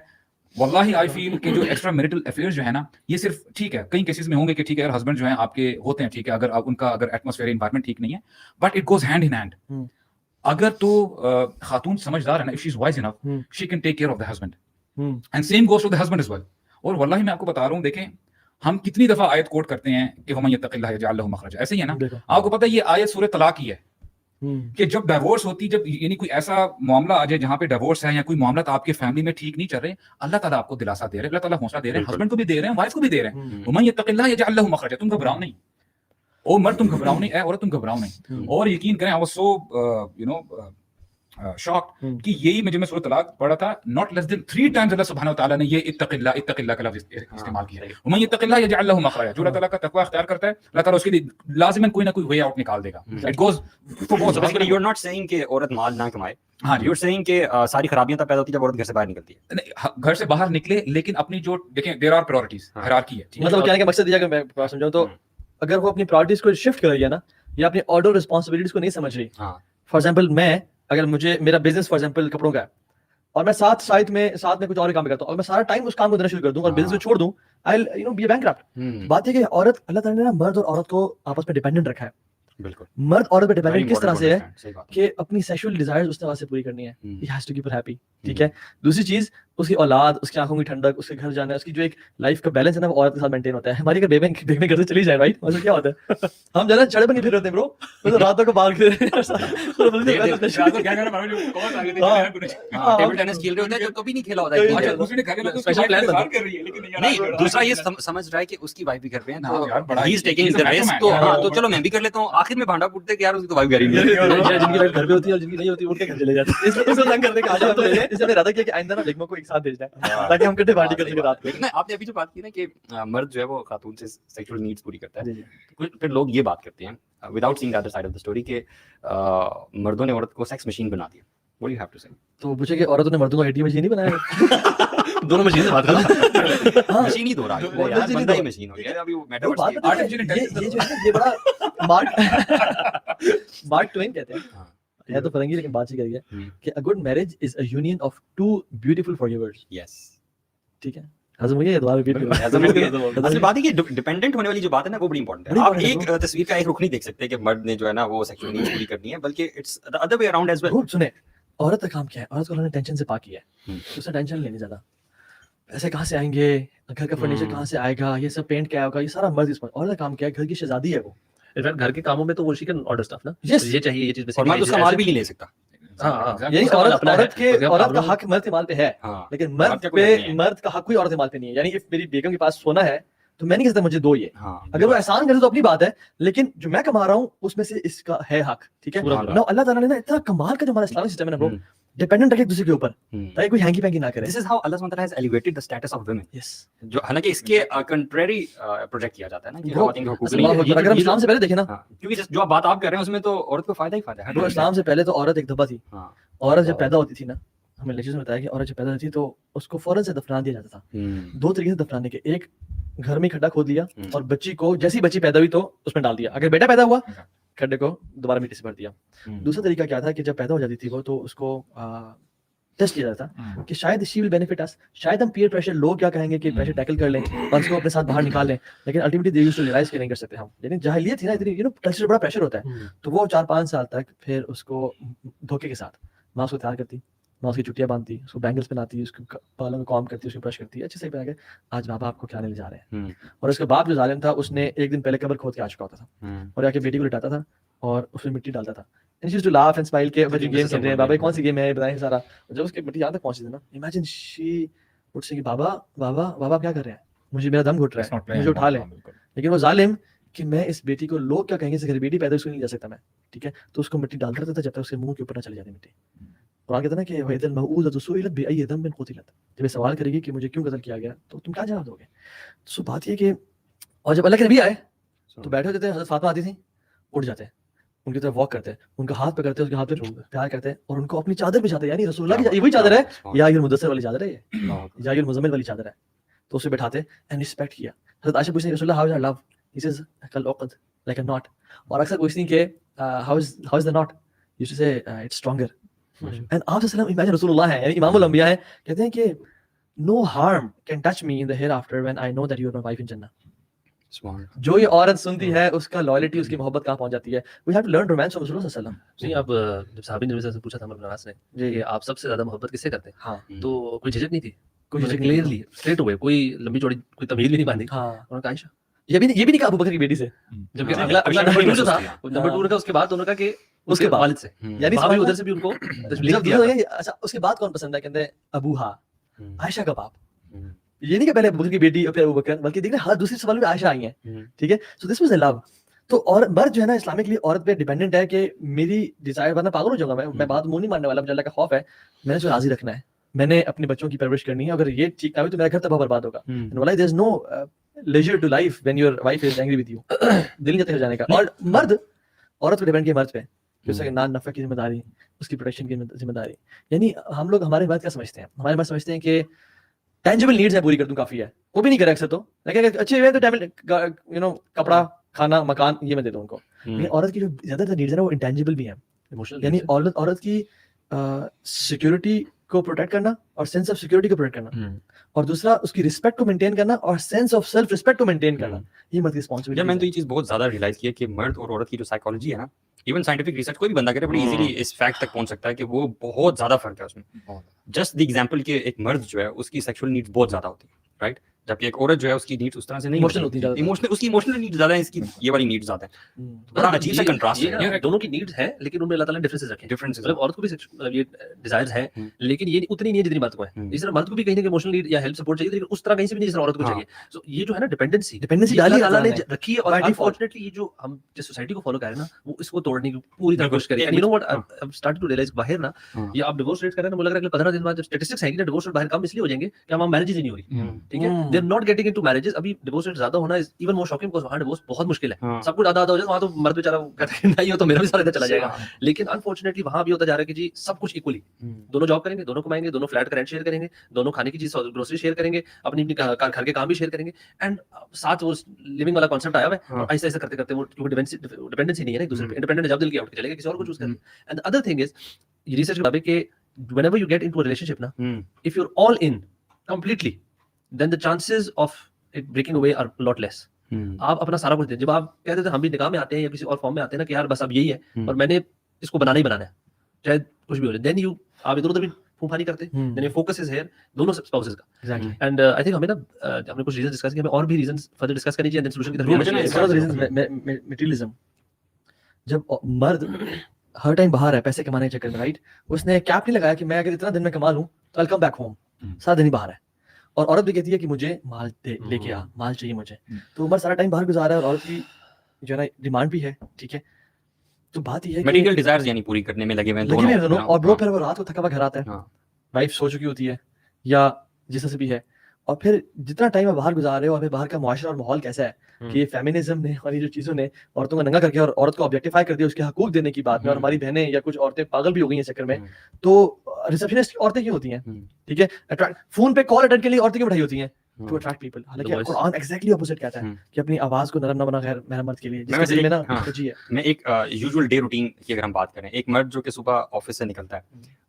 واللہ آئی فیل کہ جو ایکسٹرا میریٹل افیئرز جو ہے نا, یہ صرف ٹھیک ہے کئی کیسز میں ہوں گے کہ ٹھیک ہے اگر ہسبینڈ جو ہیں آپ کے ہوتے ہیں, ٹھیک ہے, اگر ان کا اگر ایٹماسفیئر انوائرمنٹ ٹھیک نہیں ہے, but it goes hand in hand. اگر تو خاتون سمجھدار ہے نا, if she is wise enough, she can take care of the husband. And same goes to the husband as well. اور واللہ میں آپ کو بتا رہا ہوں, دیکھیں ہم کتنی دفعہ آیت کوٹ کرتے ہیں کہ وَمَن يَتَّقِ اللَّهَ يَجْعَل لَهُ مَخْرَجًا, ایسے ہی ہے نا. آپ کو پتہ ہے یہ آیت سورہ طلاق کی ہے کہ جب ڈیورس ہوتی, جب یعنی کوئی ایسا معاملہ آ جائے جہاں پہ ڈیورس ہے یا کوئی معاملہ آپ کے فیملی میں ٹھیک نہیں چل رہے, اللہ تعالیٰ آپ کو دلاسا دے رہے ہیں, اللہ تعالیٰ حوصلہ دے رہے ہیں, ہسبینڈ کو بھی دے رہے ہیں, وائف کو بھی دے رہے ہیں. وَمَن يَتَّقِ اللَّهَ يَجْعَل لَهُ مَخْرَجًا, تم گھبراؤ نہیں, او مرد تم گھبراؤ نہیں, اے عورت تم گھبراؤ نہیں. اور یقین کریں, I was so you know shocked کہ یہی میں جب میں سورۃ طلاق پڑھا تھا, not less than 3 times اللہ سبحانہ وتعالیٰ نے یہ اتق اللہ کا لفظ استعمال کیا ہے. وَمَن يَتَّقِ اللَّهَ يَجْعَل لَهُ مَخْرَجًا, جو اللہ تعالیٰ کا تقوی اختیار کرتا ہے, اللہ تعالیٰ اس کے لیے لازماً کوئی نہ کوئی وے آؤٹ نکال دے گا. It goes for both. Basically you're not saying کہ عورت مال نہ کمائے, ہاں you're saying کہ ساری خرابیاں تب پیدا ہوتی ہے جب عورت گھر سے باہر نکلتی ہے. گھر سے باہر نکلے, لیکن اپنی جو دیکھیں there are priorities, hierarchy ہے. مطلب کہنے کا مقصد یہ کہ میں سمجھاؤں تو اگر وہ اپنی پرائورٹیز کو شفٹ کر رہی ہے نا, یا اپنی آرڈر رسپانسبلٹیز کو نہیں سمجھ رہی. فار ایگزامپل میں, اگر مجھے میرا بزنس فار ایگزامپل کپڑوں کا ہے, اور میں ساتھ میں کچھ اور کام کرتا ہوں, اور میں سارا ٹائم اس کام کو دینا شروع کر دوں اور بزنس کو چھوڑ دوں, I will you know be a bankrupt. بات یہ کہ عورت, اللہ تعالیٰ نے نا مرد اور عورت کو آپس میں ڈیپینڈنٹ رکھا ہے. بالکل, مرد عورت پہ ڈیپینڈنٹ کس طرح سے ہے کہ اپنی سیکشول ڈیزائرز اس طرح سے پوری کرنی ہے, he has to keep her happy, ٹھیک ہے. دوسری چیز, اس کی اولاد, اس کی آنکھوں کی ٹھنڈک, اس کے گھر جانا, اس کی جو ایک لائف کا بیلنس ہے نا, وہ عورت کے ساتھ مینٹین ہوتا ہے. ہماری اگر بیگمیں گھر سے چلی جائے, رائٹ, مطلب کیا ہوتا ہے, ہم جانا چڑے بن کے پھر رہتے ہیں برو, مطلب راتوں کو باغ پھر ٹیبل ٹینس کھیل رہے ہوتے ہیں جو کبھی نہیں کھیلا ہوتا ہے. دوسرا یہ سمجھ رہا ہے کہ اس کی وائف بھی گھر پہ ہے, ہی از ٹیکنگ دی رسک, تو چلو میں بھی کر لیتا ہوں. آخر میں بھانڈا پوٹتے کہ یار اس کی تو وائف گھر ہی نہیں ہے, جن کی وائف گھر پہ ہوتی ہے اور جن کی نہیں ہوتی وہ گھر چلے جاتے ہیں. اس کو تنگ کرنے کا آجا تو اس نے ارادہ کیا کہ آئندہ نا بیگموں کو ایک ساتھ بھیجنا ہے تاکہ ہم کٹے پارٹی کر سکیں رات کو. لیکن آپ نے ابھی جو بات کی نا کہ مرد جو ہے وہ خاتون سے سیکشل نیڈس پوری کرتا ہے, پھر لوگ یہ بات کرتے ہیں without saying the other side of the story کہ مردوں نے عورت کو سیکس مشین بنا دیا. What do you have to say? تو پوچھے کہ عورتوں نے مردوں کو ATM مشین نہیں بنایا, دونوں مشین سے بات کرو, مشین ہی دو رہا ہے یار, بندہ ہی مشین ہو گیا. ابھی وہ میٹاورس یہ جو ہے نا, یہ بڑا مارک ٹوین کہتے ہیں, ہے تو فرنگی لیکن بات یہ کہی ہے کہ a good marriage is a union of two beautiful forever. yes, ٹھیک ہے, ہضم ہوئی ہے, دوبارہ ریپیٹ کرو. اصل بات ہے کہ ڈیپینڈنٹ ہونے والی جو بات ہے نا وہ بڑی امپورٹنٹ ہے. آپ ایک تصویر کا ایک رخ نہیں دیکھ سکتے کہ مرد نے جو ہے نا وہ سیکشل نیڈس پوری کرنی ہے, بلکہ it's the other way around as well. سنیں, عورت کا کام کیا ہے, عورت کو اللہ نے ٹینشن سے پاک کیا ہے, اس نے ٹینشن لینی زیادہ, پیسے کہاں سے آئیں گے, گھر کا فرنیچر کہاں سے آئے گا, یہ سب پینٹ کیا ہوگا, یہ سارا مرد اس پر. عورت کا کام کیا ہے, گھر کی شہزادی ہے وہ, گھر کے کاموں میں تو وہ شی کین آرڈر اسٹف نا, یہ چاہیے, یہ چیز اور مرد اس کا مال بھی نہیں لے سکتا. یعنی عورت کا حق مرد کے مال پہ ہے, لیکن مرد کا حق کوئی عورت کے مال پہ نہیں ہے. یعنی میری بیگم کے پاس سونا ہے تو میں نہیں کہہ سکتا مجھے دو, یہ اگر وہ احسان کرے تو اپنی بات ہے, لیکن جو میں کما رہا ہوں اس میں سے اس کا ہے حق, ٹھیک ہے. نو اللہ تعالیٰ نے نا اتنا کمال کا جو ہمارا اسلامک سسٹم ہے نا, وہ ڈیپینڈنٹ رکھے ایک دوسرے کے اوپر تاکہ کوئی ہینگی پینگی نہ کرے. This is how Allah SWT has elevated the status of women. Yes. جو حالانکہ اس کے کنٹریری پروجیکٹ کیا جاتا ہے نا کہ خواتین کے حقوق نہیں. اگر ہم اسلام سے پہلے دیکھیں نا, کیونکہ جو بات آپ کر رہے ہیں اس میں تو عورت کو فائدہ ہی فائدہ ہے. اسلام سے پہلے تو عورت ایک دھبا تھی. عورت جب پیدا ہوتی تھی نا, ہمیں لیکچرز میں بتایا کہ عورت جب پیدا ہوتی تھی تو اس کو فوراً سے دفنا دیا جاتا تھا. 2 طریقے سے دفنانے کے, ایک گھر میں کھڈا کھود لیا اور بچی کو جیسی بچی پیدا ہوئی تو اس میں ڈال دیا, اگر بیٹا پیدا ہوا کھڈے کو دوبارہ مٹی سے بھر دیا. دوسرا طریقہ کیا تھا کہ جب پیدا ہو جاتی تھی وہ تو اس کو ٹیسٹ کیا جاتا تھا کہ شاید شی ول بینیفٹ اس, شاید ہم پیئر پریشر, لوگ کیا کہیں گے کہ پریشر ٹیکل کر لیں اور اس کو اپنے ساتھ باہر نکال لیں, لیکن ultimately they use to realise کہ نہیں کر سکتے ہم. یعنی جاہلیت تھی نا اتنی, یو نو کلچر بڑا پریشر ہوتا ہے, تو وہ 4-5 سال تک پھر اس کو دھوکے کے ساتھ ماں اس کو تیار کرتی, मैं उसकी चुटियाँ बांधती, उसको बैंगल्स पहनाती, उसके बालों में कॉम करती, उसको ब्रश करती, अच्छे से बना के आज बाबा आपको खिलाने ले जा रहे हैं। और उसके बाप जो जालिम था उसने एक दिन पहले कब्र खोद के आ चुका होता था और आके बेटी को लिटाता था और उसमें मिट्टी डालता था। And she used to laugh and smile के बच्चे गेम खेल रहे हैं, बाबा ये कौन सी गेम है बताइए सारा। जब उसकी मिट्टी यहाँ तक पहुंची थी ना, इमेजिन शी वुड से कि बाबा बाबा बाबा क्या कर रहे हैं, मुझे मेरा दम घुट रहा है, मुझे उठा लें। लेकिन वो जालिम कि मैं इस बेटी को लोग क्या कहेंगे, घर बेटी पैदा उसको नहीं जा सकता मैं, ठीक है, तो उसको मिट्टी डालता रहता था जब तक उसके मुंह के ऊपर ना चली जाती मिट्टी। कुरान कहता है ना कि वहिदल मऊज़तु सुइलत बिअय्यि ज़ंबिन क़ुतिलत, जब ये सवाल करेगी कि मुझे क्यों कत्ल किया गया तो तुम क्या जवाब दोगे। सो बात ये कि और जब अल्लाह के नबी आए तो बैठे होते थे, हज़रत फातिमा आती थी, उठ जाते, उनकी तरफ वॉक करते, उनका हाथ पकड़ते, उसके हाथ पे प्यार करते और उनको अपनी चादर बिछाते, यानी रसूलुल्लाह की वही चादर है, या अय्युहल मुद्दस्सिर वाली चादर है, ये या अय्युहल मुज़म्मिल वाली चादर है, तो उसे बैठाते एंड रिस्पेक्ट किया। हज़रत आयशा पूछती रसूलुल्लाह how is our love, he says कल उक़द लाइक अ नॉट, और अक्सर पूछती कि how is the knot, used to say it's stronger. And आप सल्लल्लाहु इमेजिन रसूलुल्लाह है, यानी इमामुल अंबिया है, कहते हैं कि no harm can touch me in the hereafter when I know that you are my wife in जन्नह। जो ये औरत सुनती है उसका लॉयल्टी, उसकी मोहब्बत कहाँ पहुंच जाती है। We have to learn romance from रसूलुल्लाह सल्लल्लाहु अलैहि वसल्लम। नहीं, आप जब साहबी नबी से पूछा था अमर बिन आस ने कि आप सबसे ज्यादा मोहब्बत किससे करते हैं, हाँ, तो कोई झिझक नहीं थी, कोई कोई झिझक नहीं थी। क्लियरली स्ट्रेट हुए, कोई लंबी चौड़ी कोई तमीज भी नहीं बांधी, हाँ, उन्होंने कहा आयशा। ये भी नहीं कहा अबू बकर की बेटी से, जबकि हाँ, अगला क्वेश्चन नंबर वही 2 जो था, महसूस किया। नंबर 2 ने कहा उसके बाद दोनों का कि उसके उसके बाद। वालिद से, यानी वहाँ भी समझ उधर से भी उनको तशबीह जब किया। अच्छा उसके बाद कौन पसंद है, कहते हैं अबूहा, आयशा का बाप। ये नहीं कि पहले अबू बकर की बेटी और फिर अबू बकर, बल्कि देखना हर दूसरे सवाल में आयशा आई है, ठीक है। So this was a love. तो और मर्द जो है ना इस्लामिकली औरत पे डिपेंडेंट है कि मेरी डिजायर, वरना पागल हो जाऊंगा मैं बात मुंह नहीं मानने वाला, मुझे अल्लाह का खौफ है, मैंने उसको राजी रखना है, मैंने अपने बच्चों की परवरिश करनी है, अगर ये ठीक ना हुई तो मेरा घर तबाह बर्बाद होगा। एंड वल्लाही there is no leisure to life when your wife is angry with you। दिल नहीं चाहता घर जाने का। और मर्द औरत पे डिपेंड किया मर्द पे, कि उसका नान नफ़ा की जिम्मेदारी, उसकी प्रोटेक्शन की जिम्मेदारी। यानी हम लोग हमारे मर्द क्या समझते हैं, हमारे मर्द समझते हैं कि टेंजिबल नीड्स है पूरी कर दूं काफी है, वो भी नहीं करे अक्सर, तो लेकिन अच्छे हुए तो यू नो कपड़ा खाना मकान ये मैं दे दूं उनको। लेकिन औरत की जो ज्यादातर नीड्स है ना वो इंटेंजिबल भी है, इमोशनल यानी औरत की सिक्योरिटी को प्रोटेक्ट करना और सेंस ऑफ सिक्योरिटी को प्रोटेक्ट करना, और दूसरा उसकी रिस्पेक्ट को मेंटेन करना और सेंस ऑफ सेल्फ रिस्पेक्ट को मेंटेन करना, ये मर्द की रिस्पांसिबिलिटी यार मैंने तो ये चीज बहुत ज्यादा रियलाइज की है कि मर्द और औरत की जो साइकोलॉजी है ना, इवन साइंटिफिक रिसर्च कोई भी बंदा करे बड़ी इजीली इस फैक्ट तक पहुंच सकता है कि वो बहुत ज्यादा फर्क है उसमें। जस्ट द एग्जांपल कि एक मर्द जो है उसकी सेक्सुअल नीड्स बहुत ज्यादा होती है, राइट, जबकि एक औरत जो है उसकी नीड्स उस तरह से नहीं इमोशनल होती है, इमोशनल, उसकी इमोशनल नीड्स ज्यादा है, इसकी ये वाली नीड्स ज्यादा है। बड़ा अजीब सा कंट्रास्ट ये है ना दोनों की नीड्स हैं, लेकिन उनमें अल्लाह ताला ने डिफरेंसेस रखे हैं। डिफरेंसेस मतलब औरत को भी मतलब ये डिजायर्स हैं, लेकिन ये उतनी नहीं है जितनी मर्द को है। इस तरह मर्द को भी कहीं ना कहीं इमोशनल नीड या हेल्प सपोर्ट चाहिए, लेकिन उस तरह कहीं से भी नहीं जिस तरह औरत को चाहिए। सो ये जो है ना डिपेंडेंसी डाली अल्लाह ताला ने है रखी है, और अनफॉर्चुनेटली ये जो हम जिस सोसाइटी को फॉलो कर रहे हैं ना, वो इसको तोड़ने की पूरी तरह कोशिश कर रहे हैं। And you know what, I am starting to realise बाहर ना, ये आप डिवोर्स रेट कर रहे हैं ना, मुझे लग रहा है कि 15 दिन बाद जब स्टैटिस्टिक्स है कि ना डिवोर्स रेट बाहर कम इसलिए हो जाएंगे कि हम मैरिजेस ही नहीं हो रही, ठीक है, they are not getting into marriages. अभी डिवोर्स रेट ज्यादा होना is even more shocking, because वहां डिवोर्स बहुत मुश्किल है, सब कुछ आधा आधा हो जाए, वहां तो मर्द बेचारा कहता है नहीं हो तो मेरा भी सारा इधर चला जाएगा। लेकिन अनफॉर्चुनेटली वहां भी होता जा रहा है कि जी सब कुछ इक्वली, दोनों जॉब करेंगे, दोनों कमाएंगे, दोनों फ्लैट का रेंट शेयर करेंगे, दोनों खाने की चीज ग्रोसरी शेयर करेंगे, अपनी घर के काम भी शेयर करेंगे, एंड साथ वो लिविंग वाला कॉन्सेप्ट आया हुआ है। और ऐसे ऐसे करते करते वो डिपेंडेंसी नहीं है ना एक दूसरे पे, इंडिपेंडेंट जब दिल की आउट चलेगा किसी और को चूज करेंगे। And the other thing is research के मुताबिक कि whenever you get into a relationship ना, if you're all in completely, then the chances of it breaking away are a lot less। आप अपना सारा कुछ दें। जब आप कहते थे हम भी निकाह में आते हैं या किसी और फॉर्म में आते हैं ना कि यार बस अब यही है और मैंने इसको बनाना ही बनाना है, चाहे कुछ भी हो जाए, देन यू आप इधर उधर भी फूफा नहीं करते, then your focus is here दोनों स्पाउसेस का। एग्जैक्टली। एंड आई थिंक हमें ना हमने कुछ रीजन डिस्कस किए, हमें और भी रीजंस फर्दर डिस्कस करनी चाहिए, देन सॉल्यूशन की तरफ मुझे ना one of the reasons materialism, जब मर्द हर टाइम बाहर है पैसे कमाने के चक्कर में, राइट, उसने कैप नहीं लगाया कि मैं अगर इतना दिन में कमा लूं तो आई कम बैक होम, सारा दिन ही बाहर है। और औरत भी कहती है कि मुझे माल लेके आ, माल चाहिए मुझे, तो उमर सारा टाइम बाहर गुजारा है और औरत की जो है ना डिमांड भी है, ठीक है। तो बात ये है कि मटेरियल डिजायर्स यानी पूरी करने में लगे हुए हैं लगे हुए हैं दोनों, और ब्रो हाँ, फिर वो रात को थका हुआ घर आता है, हाँ। वाइफ सो चुकी होती है या जिस तरह से भी है, और फिर जितना टाइम आप बाहर गुजार रहे हो और फिर बाहर का मुआशरा और माहौल कैसा है कि फेमिनिज्म ने और ये जो चीज़ों ने औरतों को नंगा करके और औरत को ऑब्जेक्टिफाई कर दिया उसके हकूक देने की बात में, और हमारी बहनें या कुछ औरतें पागल भी हो गई हैं इस चक्कर में। तो रिसेप्शनिस्ट औरतें क्यों होती हैं, ठीक है, अट्रैक्ट फोन पे कॉल अटेंड के लिए औरतें क्यों बैठाई होती हैं, टू अट्रैक्ट पीपल। हालांकि कुरान एग्जैक्टली ऑपोजिट कहता है कि अपनी आवाज को नरम न बना गैर महरम मर्द के लिए, जिसके दिल में ना खुशी है। मैं एक यूजुअल डे रूटीन की अगर हम बात करें, एक मर्द जो कि सुबह ऑफिस से निकलता है,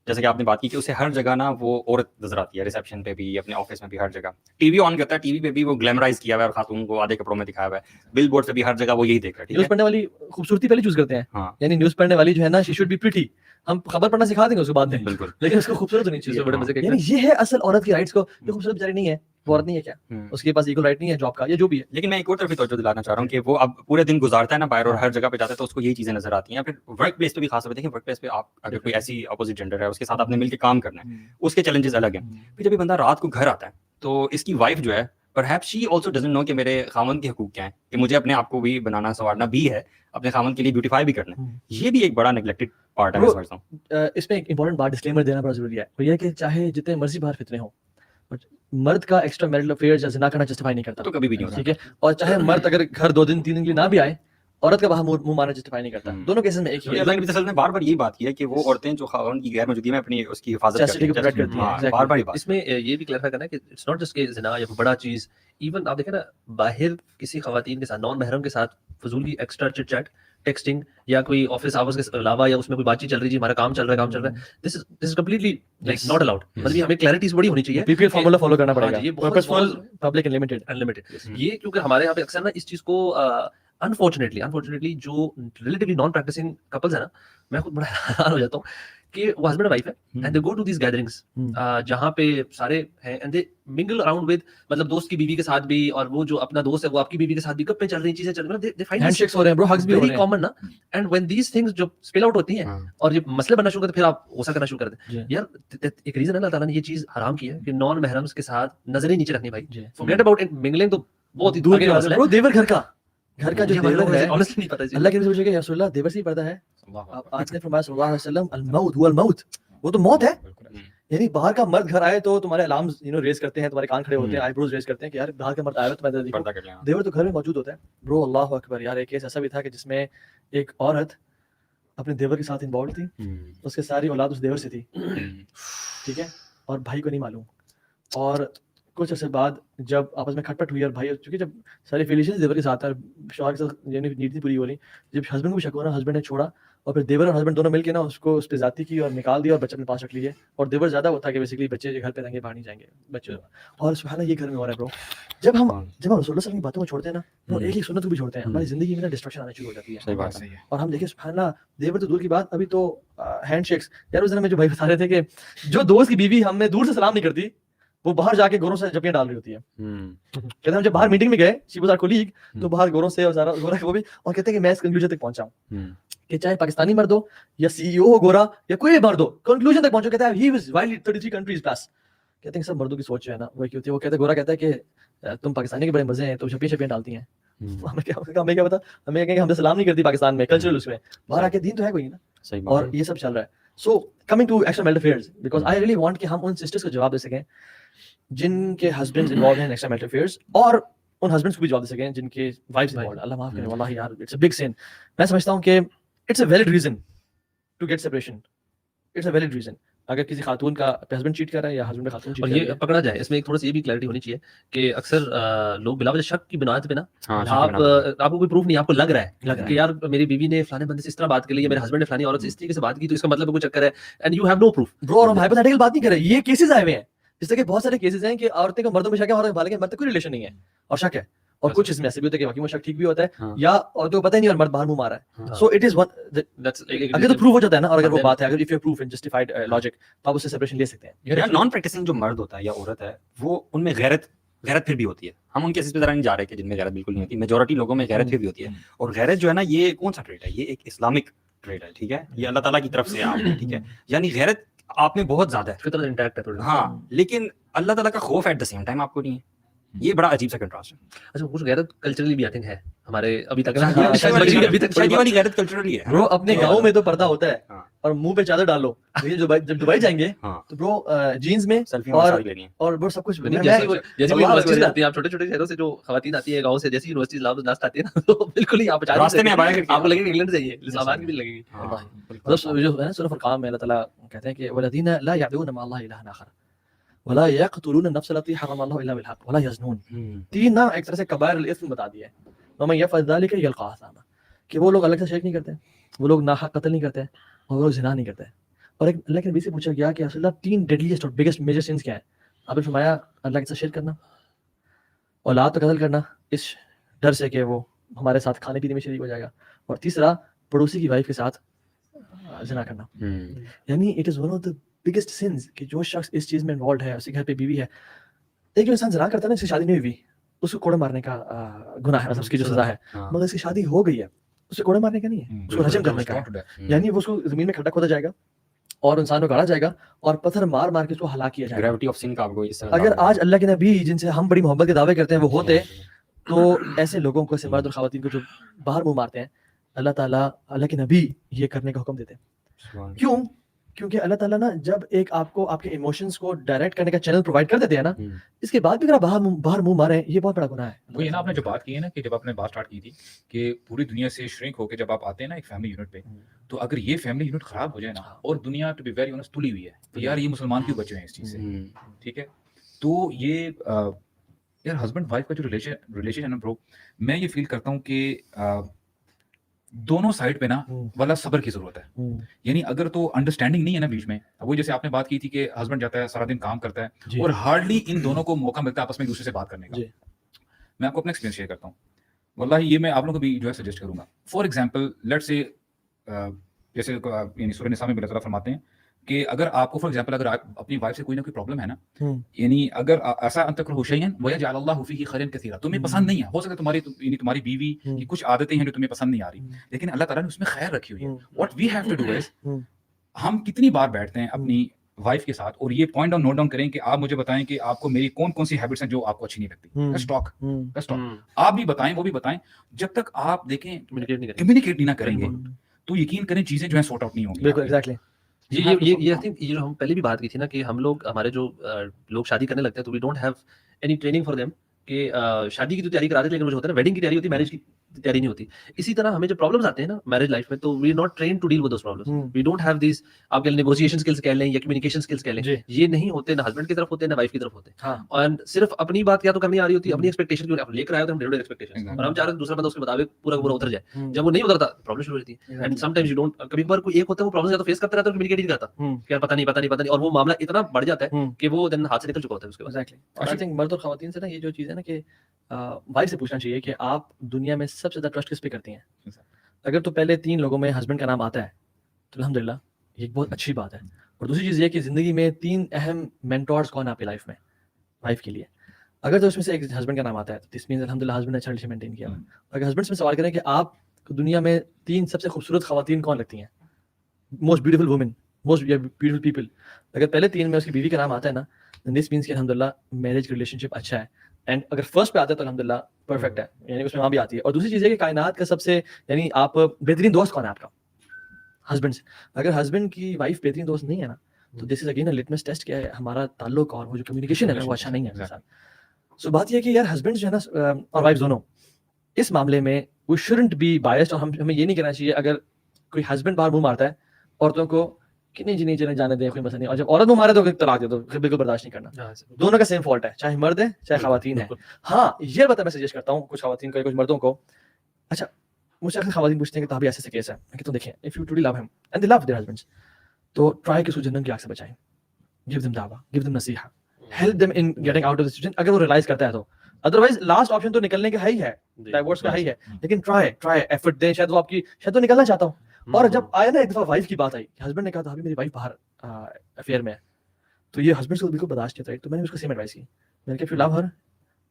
जैसे कि आपने बात की कि उसे हर जगह ना वो औरत नजर आती है, रिसेप्शन पे भी, अपने ऑफिस में भी, हर जगह टीवी ऑन करता है, टीवी पे भी वो ग्लैमराइज किया हुआ है और खातून को आधे कपड़ों में दिखाया हुआ है, बिल बोर्ड पे भी हर जगह वो यही देख रहा है। न्यूज़ पढ़ने वाली खूबसूरती पहले चूज करते हैं, हाँ। यानी न्यूज़ पढ़ने वाली जो है ना शी शुड बी प्रिटी, ہم خبر پڑھنا سکھا دیں گے اس کو بعد میں, بالکل لیکن اس کو خوبصورت ہونی چاہیے. بڑے مزے کا یعنی یہ ہے اصل عورت کی رائٹس کو, یہ خوبصورت بیچاری نہیں ہے, وہ عورت نہیں ہے کیا, اس کے پاس ایکول رائٹ نہیں ہے جاب کا یا جو بھی ہے. لیکن میں ایک اور طرف توجہ دلانا چاہ رہا ہوں کہ وہ اب پورے دن گزارتا ہے نا باہر اور ہر جگہ پہ جاتا ہے تو اس کو یہی چیزیں نظر آتی ہیں. پھر ورک پلیس پہ بھی خاص طور پہ دیکھیں, ورک پلیس پہ آپ اگر کوئی ایسی اپوزٹ جینڈر ہے اس کے ساتھ آپ نے مل کے کام کرنا ہے, اس کے چیلنجز الگ ہیں. پھر جب یہ بندہ رات کو گھر آتا ہے تو اس کی وائف جو ہے perhaps she also doesn't know کہ میرے خاوند کے حقوق کیا ہیں, کہ مجھے اپنے آپ کو بھی بنانا سنوارنا بھی ہے, اپنے خاوند کے لیے بیوٹیفائی بھی کرنا ہے. یہ بھی ایک بڑا نیگلیکٹڈ پارٹ ہے میں سمجھتا ہوں. اس میں ایک امپورٹنٹ بات ڈسکلیمر دینا بڑا ضروری ہے, وہ یہ کہ چاہے جتنے مرضی باہر فتنے ہوں, مرد کا ایکسٹرا میرٹل افیئرز یا زنا کرنا جسٹیفائی نہیں کرتا تو کبھی بھی نہیں ہوتا. ٹھیک ہے, اور چاہے مرد اگر گھر 2 دن 3 دن کے لیے نہ بھی آئے, عورت کا باہر منہ مارنا جسٹیفائی نہیں کرتا. دونوں کیسز میں ایک ہی اللہ کے نبی صلی اللہ علیہ وسلم نے بار بار یہی بات کی ہے کہ وہ عورتیں جو خاوند کی غیر موجودگی میں اپنی اس کی حفاظت کرتی ہیں, بار بار اس میں یہ بھی کلیئرفائی کرنا ہے کہ اٹس ناٹ جسٹ کہ زنا یا بڑا چیز, ایون آپ دیکھیں نا باہر کسی خواتین کے ساتھ نان محرم کے ساتھ فضول کی ایکسٹرا چٹ چیٹ ٹیکسٹنگ یا کوئی آفس آورز کے علاوہ یا اس میں کوئی بات چیت چل رہی ہے, ہمارا کام چل رہا ہے, this is completely like not allowed. مطلب ہمیں کلیئرٹیز بڑی ہونی چاہیے, PPL فارمولا فالو کرنا پڑے گا, یہ پرپسفل پبلک انلمیٹڈ. یہ کیونکہ ہمارے یہاں پہ اکثر نا اس چیز کو انفارچونیٹلی جو ریلیٹیولی نان پریکٹسنگ کپلز ہیں نا, میں خود بڑا حیران ہو جاتا ہوں کہ وہ ہسبینڈ وائف ہے and they go to these gatherings جہاں پہ سارے ہیں اینڈ دے منگل اراؤنڈ ود, مطلب دوست کی بیوی کے ساتھ بھی, اور وہ جو اپنا دوست ہے وہ آپ کی بیوی کے ساتھ بھی گپیں چل رہی ہیں, چیزیں چل رہی ہیں, دے فائنڈ ہینڈ شیکس ہو رہے ہیں برو, ہگز بھی ہو رہے ویری ہیں. کامن نا. اینڈ وین دیز تھنگس جو اسپیل آؤٹ ہوتی ہیں اور جب مسئلے بننا شروع کرتے پھر آپ غصہ کرنا شروع کر دیں. یار ایک ریزن اللہ تعالیٰ نے یہ چیز حرام کی ہے کہ نان محرمس کے ساتھ نظریں نیچے رکھنی بھائی. فورگیٹ اباؤٹ منگلنگ تو بہت ہی دور کی مسئلہ ہے. دیور گھر کا جو دیور ہے, آنیسٹلی نہیں پتہ. اللہ کے نبی کہ یا رسول اللہ دیور سے ہی پردہ ہے. آپ نے فرمایا صلی اللہ علیہ وسلم الموت هو الموت, وہ تو موت ہے. یعنی باہر کا مرد گھر آئے تو تمہارے الارمز ریز کرتے ہیں, تمہارے کان کھڑے ہوتے ہیں, آئی بروز ریز کرتے ہیں کہ یار باہر کا مرد آیا ہے تو میں دیکھوں. دیور تو گھر میں موجود ہوتا ہے برو. اللہ اکبر یار, ایک کیس ایسا بھی تھا کہ جس میں ایک عورت اپنے دیور کے ساتھ انوالو تھی, اس کے ساری اولاد اس دیور سے تھی, ٹھیک ہے, اور بھائی کو نہیں معلوم. اور کچھ عرصے بعد جب آپس میں کھٹ پٹ ہوئی اور بھائی, چونکہ جب ساری فیلیشنز دیور کے ساتھ ہے, شوہر کے ساتھ یعنی نیڈ نہیں پوری ہو رہی, جب ہسبینڈ کو بھی شک ہوا نا, ہسبینڈ نے چھوڑا اور پھر دیور اور ہسبینڈ دونوں مل کے نا اس کو اس پہ ذاتی کی اور نکال دیا اور بچے اپنے پاس رکھ لیے. اور دیور زیادہ وہ تھا کہ بیسیکلی بچے گھر پہ رہیں گے, باہر نہیں جائیں گے بچے. اور سبحان اللہ یہ گھر میں ہو رہا ہے برو. جب ہم رسول اللہ صلی اللہ علیہ وسلم کی باتوں کو چھوڑتے ہیں نا, تو ایک سنت کو بھی چھوڑتے ہیں, ہماری زندگی میں نا ڈسٹرکشن آنا شروع ہو جاتی ہے. صحیح بات ہے. اور ہم دیکھیں سبحان اللہ, دیور تو دور کی بات, ابھی تو ہینڈ شیکس. یار اس دن میں جو بھائی بتا رہے تھے کہ جو دوست کی بیوی ہم نے دور سے سلام نہیں کرتی, وہ باہر جا کے گوروں سے جپیاں ڈال رہی ہوتی ہے. کہتے ہیں ہم جب باہر میٹنگ میں گئے, شی واز آور کولیگ, تو باہر گوروں سے اور سارا گورا وہ بھی, اور کہتے ہیں کہ میں اس کنکلوژن تک پہنچا ہوں کہ چاہے پاکستانی مرد ہو یا سی ای او ہو گورا یا کوئی مرد ہو, کنکلوژن تک پہنچو. کہتا ہے he was wild 33 countries plus. کہتے ہیں سب مردوں کی سوچ جو ہے نا وہ کیا ہوتی ہے. وہ کہتے ہیں گورا کہتا ہے کہ تم پاکستانی کے بڑے مزے ہیں, تو جپیاں ڈالتی ہیں. ہمیں کیا پتا, ہمیں کہیں ہم سے سلام نہیں کرتی پاکستان میں, کلچرل اس میں, باہر آ کے دین تو ہے کوئی نا. اور یہ سب چل رہا ہے. So coming to extra marital affairs, because I really want کہ ہم ان سسٹرز کو جواب دے سکیں جن کے ہسبینڈز انوالو ہیں ایکسٹرا میرٹل افیئرز, اور ان ہسبینڈز کو بھی جواب دے سکیں جن کے وائفز انوالو. اللہ معاف کرے واللہ یار, اٹس اے بگ سین. میں سمجھتا ہوں کہ it's a valid reason to get separation. It's a valid reason اگر کسی خاتون کا ہسبینڈ چیٹ کر رہا ہے یا ہسبینڈ خاتون چیٹ اور کر رہی ہے. یہ پکڑا جائے, اس میں ایک تھوڑا سا یہ بھی کلیئرٹی ہونی چاہیے کہ اکثر لوگ بلا وجہ شک کی بنیاد پہ نا, آپ کو کوئی پروف نہیں, آپ کو لگ رہا ہے کہ یار میری بیوی نے فلانے بندے سے اس طرح بات کر لی, یا میرے ہسبینڈ نے فلانی عورت سے اس طریقے سے بات کی, تو اس کا مطلب کوئی چکر ہے, and you have no proof. برو, اور ہم ہائپوتھیٹیکل بات نہیں کر رہے, یہ کیسز آئے ہوئے ہیں. جس طرح کہ بہت سارے کیسز ہیں کہ عورتیں کو مردوں میں شک ہے, عورتیں بالغ ہیں, مرد کوئی ریلیشن نہیں ہے اور شک ہے. اور کچھ اس میں ایسے بھی ہوتا ہے کہ واقعی وہ شک ٹھیک بھی ہوتا ہے, یا عورتوں کو پتہ ہی نہیں اور مرد باہر منہ مارا ہے. سو اٹ از ون, اگر تو پروف ہو جاتا ہے نا, اور اگر وہ بات ہے, اگر if you proof in justified logic, تو آپ اس سے سیپریشن لے سکتے ہیں. یار نان پریکٹسنگ جو مرد ہوتا ہے یا عورت ہے, وہ ان میں غیرت پھر بھی ہوتی ہے. ہم ان کیسز پہ ذرا نہیں جا رہے کہ جن میں غیرت بالکل نہیں ہوتی. میجورٹی لوگوں میں غیرت پھر بھی ہوتی ہے. اور غیرت جو ہے نا, یہ کون سا ٹریٹ ہے, یہ ایک اسلامک ٹریٹ ہے, ٹھیک ہے, یہ اللہ تعالیٰ کی طرف سے آپ, ٹھیک ہے. یعنی غیرت آپ میں بہت زیادہ ہے, فطرت انٹیکٹ ہے, ہاں, لیکن اللہ تعالیٰ کا خوف ایٹ دا سیم ٹائم آپ کو نہیں ہے. یہ بڑا عجیب سا کنٹراسٹ ہے. اچھا کچھ غیرت کلچرلی بھی آئی تھنک ہے ہمارے ابھی تک ابھی تک غیرت کلچرلی ہے. برو اپنے گاؤں میں تو پردہ ہوتا ہے اور منہ پہ چادر ڈالو, جب دبئی جائیں گے تو برو جینز میں اور برو سب کچھ جیسے یونیورسٹیز آتی ہیں, آپ چھوٹے چھوٹے شہروں سے جو خواتین آتی ہے گاؤں سے, جیسی یونیورسٹیز لاسٹ آتی ہے نا, تو بالکل ہی آپ راستے میں آپ کو لگے گا انگلینڈ جائیے, اسلام آباد کی بھی لگے گی. جو ہے نا سورہ فرقان میں اللہ تعالیٰ کہتے ہیں کہ والذین لا یعبدون مع اللہ الہا آخر ولا يقتلون النفس التي حرم الله الا بالحق ولا يزنون. تین نا ایک طرح سے کبائر الاثم بتا دیا ہے. ومن يفعل ذلك يلقى اثاما, کہ وہ لوگ الگ سے شرک نہیں کرتے, وہ لوگ ناحق قتل نہیں کرتے, اور وہ لوگ زنا نہیں کرتے. اور ایک اللہ کے نبی سے پوچھا گیا کہ رسول اللہ تین ڈیڈلیسٹ اور بگیسٹ میجر سنس کیا ہیں؟ آپ نے فرمایا اللہ کے ساتھ شرک کرنا, اولاد کو قتل کرنا اس ڈر سے کہ وہ ہمارے ساتھ کھانے پینے میں شریک ہو جائے گا, اور تیسرا پڑوسی کی وائف کے ساتھ ज़िना करना, यानी it is one of the biggest since कि जो शख्स इस चीज़ में इन्वॉल्व है, उसके घर पे बीवी है, एक जो इंसान ज़िना करता है ना, जिसकी शादी नहीं हुई, उसको कोड़े मारने का गुनाह है, मतलब उसकी जो सज़ा है, मगर इसकी शादी हो गई है, उसे कोड़े मारने का नहीं है, उसको रजम करने का है, यानी वो उसको ज़मीन में खड्डा खोदा जाएगा और इंसान को गाड़ा जाएगा और पत्थर मार मार के उसको हलाक किया जाएगा। ग्रेविटी ऑफ सिन का आपको इस अगर आज अल्लाह के नबी जिनसे हम बड़ी मोहब्बत के दावे करते हैं वो होते, तो ऐसे लोगों को, ऐसे मर्द और ख़वातीन को जो बाहर मुंह मारते हैं, अल्लाह ताला, अल्लाह के नबी ये करने का हुक्म देते हैं। क्यों? क्योंकि अल्लाह ताला ना जब एक आपको आपके इमोशंस को डायरेक्ट करने का चैनल प्रोवाइड कर देते हैं ना, इसके बाद भी अगर आप बाहर मुंह मारें, ये बहुत बड़ा गुनाह है। वो ये ना आपने जो बात की है ना कि जब आपने बात स्टार्ट की थी कि पूरी दुनिया से श्रिंक होकर जब आप आते हैं ना एक फैमिली यूनिट पे, तो अगर ये फैमिली यूनिट खराब हो जाए ना, और दुनिया टू बी वेरी ऑनेस्ट तुली हुई है, तो यार ये मुसलमान क्यों बचे हैं इस चीज़ से, ठीक है? तो ये यार हस्बैंड वाइफ का जो रिलेशन है ना ब्रो, मैं ये फील करता हूँ कि दोनों साइड पे ना वाला सब्र की जरूरत है। यानी अगर तो अंडरस्टैंडिंग नहीं है ना बीच में, वो जैसे आपने बात की थी कि हस्बैंड जाता है सारा दिन काम करता है और हार्डली इन दोनों को मौका मिलता है आपस में एक दूसरे से बात करने का। मैं आपको अपना एक्सपीरियंस शेयर करता हूँ, वल्लाही ये मैं आप लोगों को भी जो है सजेस्ट करूंगा। फॉर एग्जाम्पल लेट्स से जैसे यानी सूरह निसा में अल्लाह ताला फरमाते हैं कि अगर आपको फॉर एग्जांपल अगर आप अपनी वाइफ से कोई ना कोई प्रॉब्लम है ना, यानी अगर ऐसा अंतकल हुशैन वयजअलल्लाहु फीही खैरन कसीरा, तुम्हें पसंद नहीं है, हो सकता है तुम्हारी बीवी की कुछ आदतें हैं जो तुम्हें पसंद नहीं आ रही, लेकिन अल्लाह ताला ने उसमें खैर रखी हुई है। What we have to do is, हम कितनी बार बैठते हैं अपनी वाइफ के साथ और ये पॉइंट डाउन नोट डाउन करें कि आप मुझे बताएं कि आपको मेरी कौन कौन सी हैबिट्स हैं जो आपको अच्छी नहीं लगती। लेट्स टॉक, आप भी बताएं, वो भी बताएं। जब तक आप देखें कम्युनिकेट नहीं ना करेंगे तो यकीन करें चीजें जो है सॉर्ट आउट नहीं होंगी। बिल्कुल एग्जैक्टली। ये आई थिंक ये जो हम पहले भी बात की थी ना कि हम लोग, हमारे जो लोग शादी करने लगते हैं तो we don't have any training for them कि शादी की तो तैयारी कराते हैं, लेकिन वो जो होता है ना वेडिंग की तैयारी होती है, मैरिज की तैयारी नहीं होती। इसी तरह हमें जो प्रॉब्लम्स आते हैं ना मैरिज लाइफ में, तो we not train to deal with those problems, we don't have this, आप कह लें नेगोशिएशन स्किल्स कह लें या कम्युनिकेशन स्किल्स कह लें, ये नहीं होते ना हस्बैंड की तरफ होते हैं ना वाइफ की तरफ होते हैं। और सिर्फ अपनी बात क्या तो करनी आ रही होती है, अपनी एक्सपेक्टेशन क्यों आप लेकर आए होते हैं, हम डेढ़ एक्सपेक्टेशन, और हम चाह रहे हैं दूसरा बंदा उसके मुताबिक पूरा पूरा उतर जाए। जब वो नहीं उतरता प्रॉब्लम शुरू हो जाती है। एंड समटाइम्स यू डोंट, कभी बार कोई एक होता है वो प्रॉब्लम या तो फेस करता रहता है और कम्युनिकेट नहीं करता कि यार पता नहीं, और वो मामला इतना बढ़ जाता है कि वो देन हाथ से निकल चुका होता है उसके बाद। एग्जैक्टली। आई थिंक मर्द और खवातीन से ना ये जो चीज़ है ना कि वाइफ से पूछना चाहिए कि आप दुनिया में सबसे ज़्यादा ट्रस्ट किस पे करती हैं। अगर तो पहले 3 लोगों में हस्बैंड का नाम आता है तो अल्हम्दुलिल्लाह ये एक बहुत अच्छी बात है। और दूसरी चीज़ ये कि ज़िंदगी में 3 अहम मेंटोर्स कौन है आपकी लाइफ में वाइफ के लिए। अगर तो उसमें से एक हस्बैंड का नाम आता है तो दिस मीन्स अल्हम्दुलिल्लाह हस्बैंड ने अच्छा रिलेशन मेंटेन किया। अगर हस्बैंड से सवाल करें कि आप दुनिया में 3 सबसे खूबसूरत खवातीन कौन लगती हैं, most beautiful women, most beautiful people, अगर पहले 3 में उसकी बीवी का नाम आता है ना, दिस मीन्स कि अल्हम्दुलिल्लाह मैरिज रिलेशनशिप अच्छा है। एंड अगर फर्स्ट पे आता है तो अल्हम्दुलिल्लाह परफेक्ट है, यानी उसमें वहाँ भी आती है। और दूसरी चीज़ है कि कायनात का सबसे, यानी आप बेहतरीन दोस्त कौन है आपका हस्बैंड से। अगर हस्बैंड की वाइफ बेहतरीन दोस्त नहीं है ना, तो this is again a litmus test क्या है हमारा ताल्लुक और वो जो कम्युनिकेशन है वो अच्छा नहीं है हमारे साथ। सो बात ये है कि यार हस्बैंड जो है ना और वाइफ दोनों इस मामले में वी शुडंट बी बायस्ड, और हमें ये नहीं कहना चाहिए अगर कोई हस्बैंड बाहर मुंह मारता है औरतों को कि नहीं जी नहीं चले जाने दें, कोई मसला नहीं, और जब औरत मुंह मारे तो तलाक दे दो, बिल्कुल बर्दाश्त नहीं करना। दोनों का सेम फॉल्ट है, चाहे मर्द है चाहे खवातीन है। हाँ ये बता मैं सजेस्ट करता हूँ कुछ खवातीन को, कुछ मर्दों को। अच्छा मुझसे अक्सर खवातीन पूछते हैं कि तभी ऐसे केस है कि तो देखें if you truly love him and they love their husbands, तो ट्राई कि उसको जन्नत की आग से बचाएं, गिव देम दावा, गिव देम नसीहा, help them in getting out of the situation अगर वो रियलाइज करता है तो। अदरवाइज लास्ट ऑप्शन तो निकलने का है ही है, डाइवोर्स का है ही है, लेकिन ट्राई एफर्ट दें, शायद वो आपकी, शायद तो निकलना चाहता हूँ। और जब आया ना एक दफा वाइफ की बात आई, हस्बैंड ने कहा था अभी मेरी वाइफ बाहर अफेयर में है, तो ये हस्बैंड को बिल्कुल बर्दाश्त नहीं था। तो मैंने उसको सेम एडवाइस की, मैंने कहा इफ यू लव हर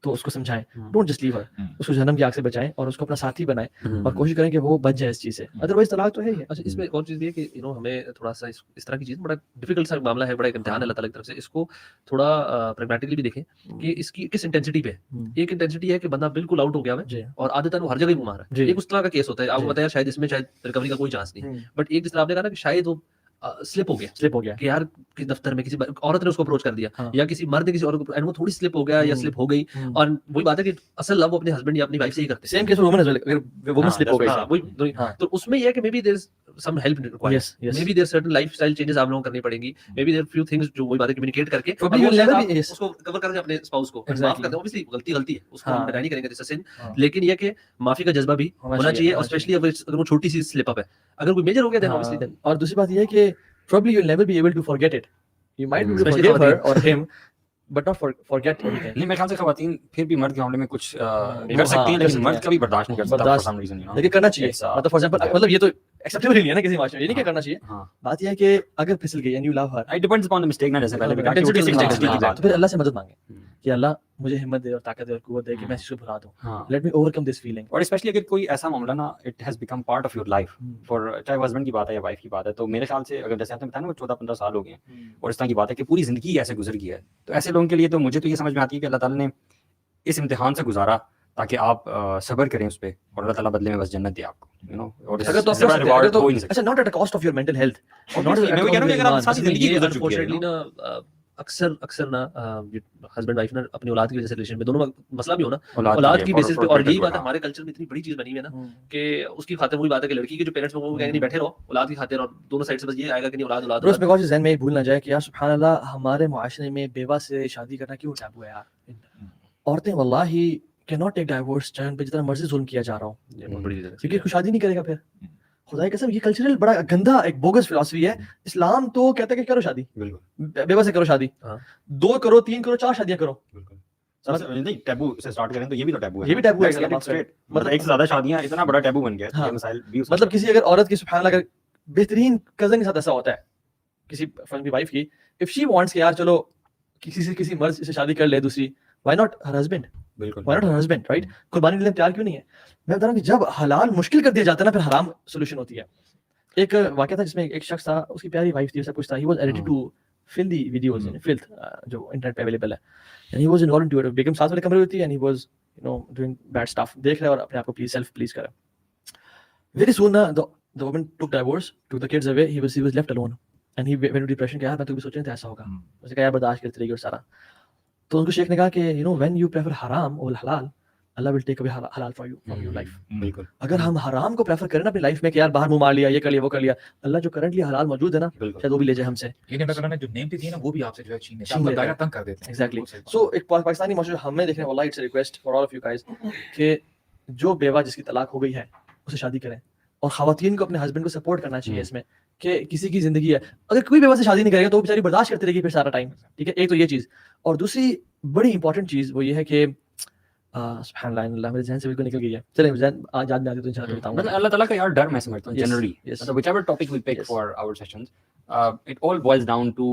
तो उसको समझाएं, डोंट जस्ट लीव हर, उसको जन्म की आग से बचाएं और उसको अपना साथी बनाएं और कोशिश करें कि वो बच जाए इस चीज से, अदरवाइज तलाक तो है ही है। अच्छा इसमें एक और चीज़ भी है कि यू नो हमें थोड़ा सा इस तरह की चीज़, बड़ा डिफिकल्ट सा मामला है, बड़ा एक इम्तिहान है अल्लाह ताला की तरफ से, इसको थोड़ा प्रैग्मेटिकली भी देखें कि इसकी किस इंटेंसिटी पे है। एक इंटेंसिटी है कि बंदा बिल्कुल आउट हो गया है और आदतन वो हर जगह घुमा रहा है, एक उस तरह का केस होता है, आपको बताया शायद इसमें शायद रिकवरी का कोई चांस नहीं, बट एक जिस तरह आपने कहा ना कि शायद वो स्लिप हो गया कि यार किसी दफ्तर में किसी औरत ने उसको अप्रोच कर दिया, या किसी मर्द ने किसी औरत को, एंड वो थोड़ी स्लिप हो गया या स्लिप हो गई, और वही बात है कि असल लव वो अपने हस्बैंड या अपनी वाइफ से ही करते हैं। Same case woman as well, अगर वुमन स्लिप हो गई वही, तो उसमें ये है कि maybe there is some help required, maybe there certain lifestyle changes आप लोगों को करनी पड़ेंगी, maybe there few things जो वही बात है कम्युनिकेट करके उसको कवर करके अपने स्पाउस को माफ कर दें। ऑब्वियसली गलती है, उसको हम डिनाई नहीं करेंगे दिस सिन, लेकिन ये कि माफी का जज्बा भी होना चाहिए, और स्पेशली अगर वो छोटी सी स्लिप अप है, अगर कोई मेजर हो गया देन ऑब्वियसली देन। और दूसरी बात ये है कि probably you'll never be able to forget it. You might be able to forgive her or him, but not forget anything. नहीं मेरे ख्याल से खवातीन फिर भी मर्द के मामले में कुछ कर सकती हैं, लेकिन मर्द कभी बर्दाश्त नहीं कर सकता for some reason, you know. लेकिन करना चाहिए, मतलब फॉर एग्जांपल मतलब ये तो एक्सेप्टेबल ही नहीं है ना किसी माशरे में, ये नहीं क्या करना चाहिए. हाँ बात ये है कि अगर फिसल गई and you love her, it depends upon the mistake ना, जैसे पहले भी कहा कि Intensity छोटी से mistake की हाँ, बात तो फिर है. अल्लाह से मदद मांगे हम्म, कि अल्लाह मुझे हिम्मत दे और ताकत दे और कुव्वत दे कि मैं इसको भुला दूं. हाँ let me overcome this feeling. और स्पेशली अगर कोई ऐसा मामला ना it has become part of your life for, चाहे हस्बैंड की बात है या वाइफ की बात है, तो मेरे ख्याल से अगर जैसे आपने बताया ना वो 14-15 साल हो गए हैं और इस तरह की बात है कि पूरी जिंदगी ऐसे गुजर गई है, तो ऐसे लोगों के लिए तो मुझे तो ये समझ में आती है कि अल्लाह ताला ने इस इम्तिहान से गुजारा ताकि आप सब्र करें उस पे और अल्लाह ताला बदले में बस जन्नत दे आपको, यू नो. और अगर तो इससे बड़ा अगर रिवॉर्ड तो हो ही नहीं सकता. अच्छा not at the cost of your mental health और नॉट Obviously, मैं भी कह रहा हूँ कि अगर आप सारी जिंदगी गुजर चुकी है, अनफॉर्चुनेटली ना अक्सर ना हस्बैंड वाइफ ना अपनी औलाद की वजह से रिलेशन में दोनों में मसला भी हो ना औलाद की बेसिस पे. और यही बात है हमारे कल्चर में इतनी बड़ी चीज बनी हुई है ना कि उसकी खातिर वही बात है कि लड़की के जो पेरेंट्स वो कहेंगे नहीं बैठे रहो औलाद की खातिर, और दोनों साइड से बस ये आएगा कि नहीं औलाद औलाद रोज में जहन में भूल ना जाए कि यार सुभान अल्लाह हमारे मुआशरे में बेवा से शादी करना क्यों टैबू है यार. औरतें वल्लाही कैन नॉट टेक डाइवोर्स चाहे उन पे जितना मर्जी जुल्म किया जा रहा हो, ये बहुत बड़ी चीज है. क्योंकि कोई शादी नहीं करेगा फिर. खुदा की कसम ये कल्चरल बड़ा गंदा एक बोगस फिलॉसफी है. इस्लाम तो कहता है कि करो शादी, बिल्कुल बेवा से करो शादी, हाँ. 2 करो 3 करो 4 शादियां करो. बिल्कुल. सबसे नहीं टैबू से स्टार्ट करें तो ये भी तो टैबू है. ये भी टैबू है, Let's get it मतलब straight. मतलब एक से ज्यादा शादियां इतना बड़ा टैबू बन गया है, हाँ. ये मसाइल भी हो मतलब सकते किसी अगर औरत की सुभान अल्लाह अगर बेहतरीन कजन के साथ ऐसा होता है किसी फ्रेंड की वाइफ की, इफ शी वांट्स कि यार चलो किसी मर्द से शादी कर ले दूसरी, व्हाई नॉट हर हस्बैंड, हैं. बिल्कुल why not her husband, right. कुर्बानी देने तैयार क्यों नहीं है. मैं बता रहा हूं कि जब हलाल मुश्किल कर दिया जाता है ना फिर हराम सॉल्यूशन होती है. एक वाकया था जिसमें एक शख्स था, उसकी प्यारी वाइफ थी, सब कुछ था, he was addicted to filthy videos and filth जो इंटरनेट पे अवेलेबल है, and he was involved into it. बेगम साथ वाले कमरे में थी and he was doing bad stuff, देख रहा है और अपने आप को सेल्फ प्लीज कर रहा है. Very soon the woman took divorce, took the kids away, he was left alone and he went into depression. कि यार मैं तो भी सोच रहा था ऐसा होगा. उसने कहा यार बर्दाश्त करती रहेगी और सारा. तो उनको शेख ने कहा कि when you prefer haram or halal, Allah will take away halal for you from your life. बिल्कुल. अगर हम हराम को प्रेफर करें ना अपनी लाइफ में कि यार बाहर मुंह मार लिया, ये कर लिया, वो कर लिया, अल्लाह जो करंटली हलाल मौजूद है ना बिल्कुल. शायद वो भी ले जाए हमसे. लेकिन अल्लाह ताला ने जो नेम दी है ना वो भी आपसे जो है छीन लेते हैं, छीन आपका लेता दायरा है. तंग कर देते हैं. एग्जैक्टली. बिल्कुल सही सो बात. एक पाकिस्तानी माशरे हमें देखने वाला it's a request for all of you guys कि जो बेवा जिसकी तलाक हो गई है उसे शादी करें, और खवातीन को अपने हस्बैंड को सपोर्ट करना चाहिए इसमें कि किसी की जिंदगी है, अगर कोई बेवा से शादी नहीं करेगा तो वो बेचारी बर्दाश्त करती रहेगी फिर सारा टाइम. ठीक है, एक तो ये चीज. और दूसरी बड़ी इंपॉर्टेंट चीज वो ये है कि सुब्हानअल्लाह मेरे जहन से बिल्कुल निकल गई है. चलें जहन आज याद में आती तो इंशाल्लाह बताऊंगा. मतलब अल्लाह ताला का यार डर मैं समझता हूँ Yes, जनरली. yes. मतलब whichever topic we pick Yes. for our sessions, it all boils down to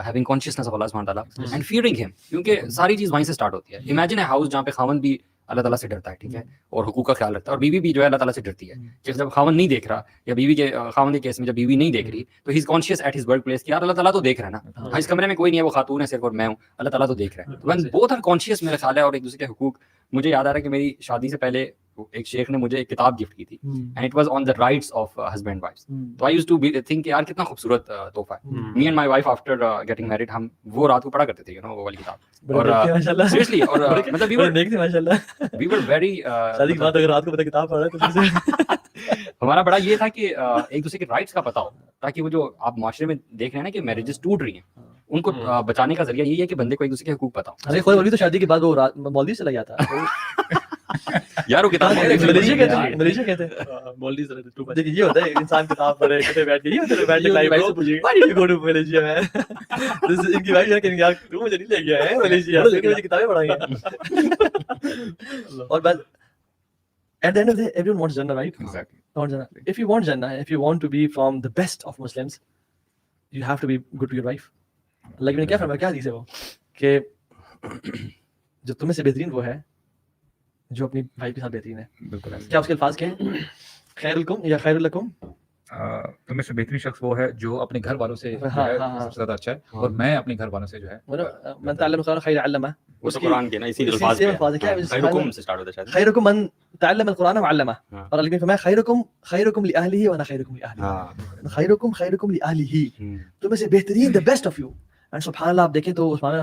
having consciousness of Allah subhanahu wa ta'ala and fearing him. क्योंकि सारी चीज वहीं से स्टार्ट होती है. Imagine a house जहाँ पे खावन भी अल्लाह ताला से डरता है, ठीक है, और हुकूक का ख्याल रखता है, और बीवी भी जो है अल्लाह ताला से डरती है. कि जब खावन नहीं देख रहा या बीवी के खावन के केस में जब बीवी नहीं देख रही तो he is conscious at his work place कि यार अल्लाह ताला तो देख रहा है ना. हाँ, इस कमरे में कोई नहीं है, वो खातून है सिर्फ और मैं हूँ, अल्लाह ताला तो देख रहा है. व्हेन बोथ आर कॉन्शियस मेरे ख्याल है और एक दूसरे के हुकूक. मुझे याद आ रहा है कि मेरी शादी से पहले एक शेख ने मुझे एक किताब गिफ्ट की थी and it was on the rights of husband wives. तो आई यूज्ड टू थिंक यार कितना खूबसूरत तोहफा है. Me and my wife after getting married हम वो रात को पढ़ा करते थे, यू नो, वो वाली किताब. और सीरियसली और मतलब वी वर वेरी शादी के बाद अगर रात को पता किताब पढ़ रहा है तो फिर हमारा बड़ा ये था कि एक दूसरे के राइट्स का पता हो, ताकि वो जो आप माशरे में देख रहे हैं ना कि मैरिजेस टूट रही हैं, उनको बचाने का जरिया यही है कि बंदे को एक दूसरे के हुकूक पता हो. अरे कोई बोली तो शादी के बाद वो मालदीव चला गया था. यार वो किताब मलेशिया कहते हैं मालदीव. देखिए ये होता है इंसान किताब पढ़े कहते बैठ के, ये होता है बैठ के लाइव से पूछिए why did you go to Malaysia man. इनकी वाइफ यार कहेंगे यार तू मुझे नहीं ले गया है मलेशिया, मुझे किताबें पढ़ाई हैं. और बस at the end of the day everyone wants Jannah, right? Exactly. Wants Jannah. If you want Jannah, if you want to be from the best of Muslims, you have to be good to your wife. Like मैंने क्या फरमाया, क्या हदीस है वो कि जो तुम्हें से बेहतरीन वो है जो अपनी वाइफ के साथ बेहतरीन है. बिल्कुल ऐसे. क्या उसके अल्फाज क्या हैं? खैरुलकुम या खैरुलकुम. तो में से बेहतरीन शख्स वो है जो अपने घर वालों से जो हाँ, है हाँ, हाँ. सबसे ज्यादा अच्छा है, और मैं अपने घर वालों से जो है मन तअल्लम क़ुरान खैर अल्लमा. वो तो कुरान के ना इसी अल्फाज इसी पे अल्फाज है. क्या है? खैरुकुम से स्टार्ट होता है शायद. खैरुकुम मन तअल्लम अल-क़ुरान व अल्लमा. हाँ. और अल्लाह ने फरमाया खैरुकुम लि अहलिही व अना खैरुकुम लि अहली. हां. खैरुकुम लि अहलिही. तुम्हें से बेहतरीन the best of you. And सुभान अल्लाह, आप देखें तो उस्मान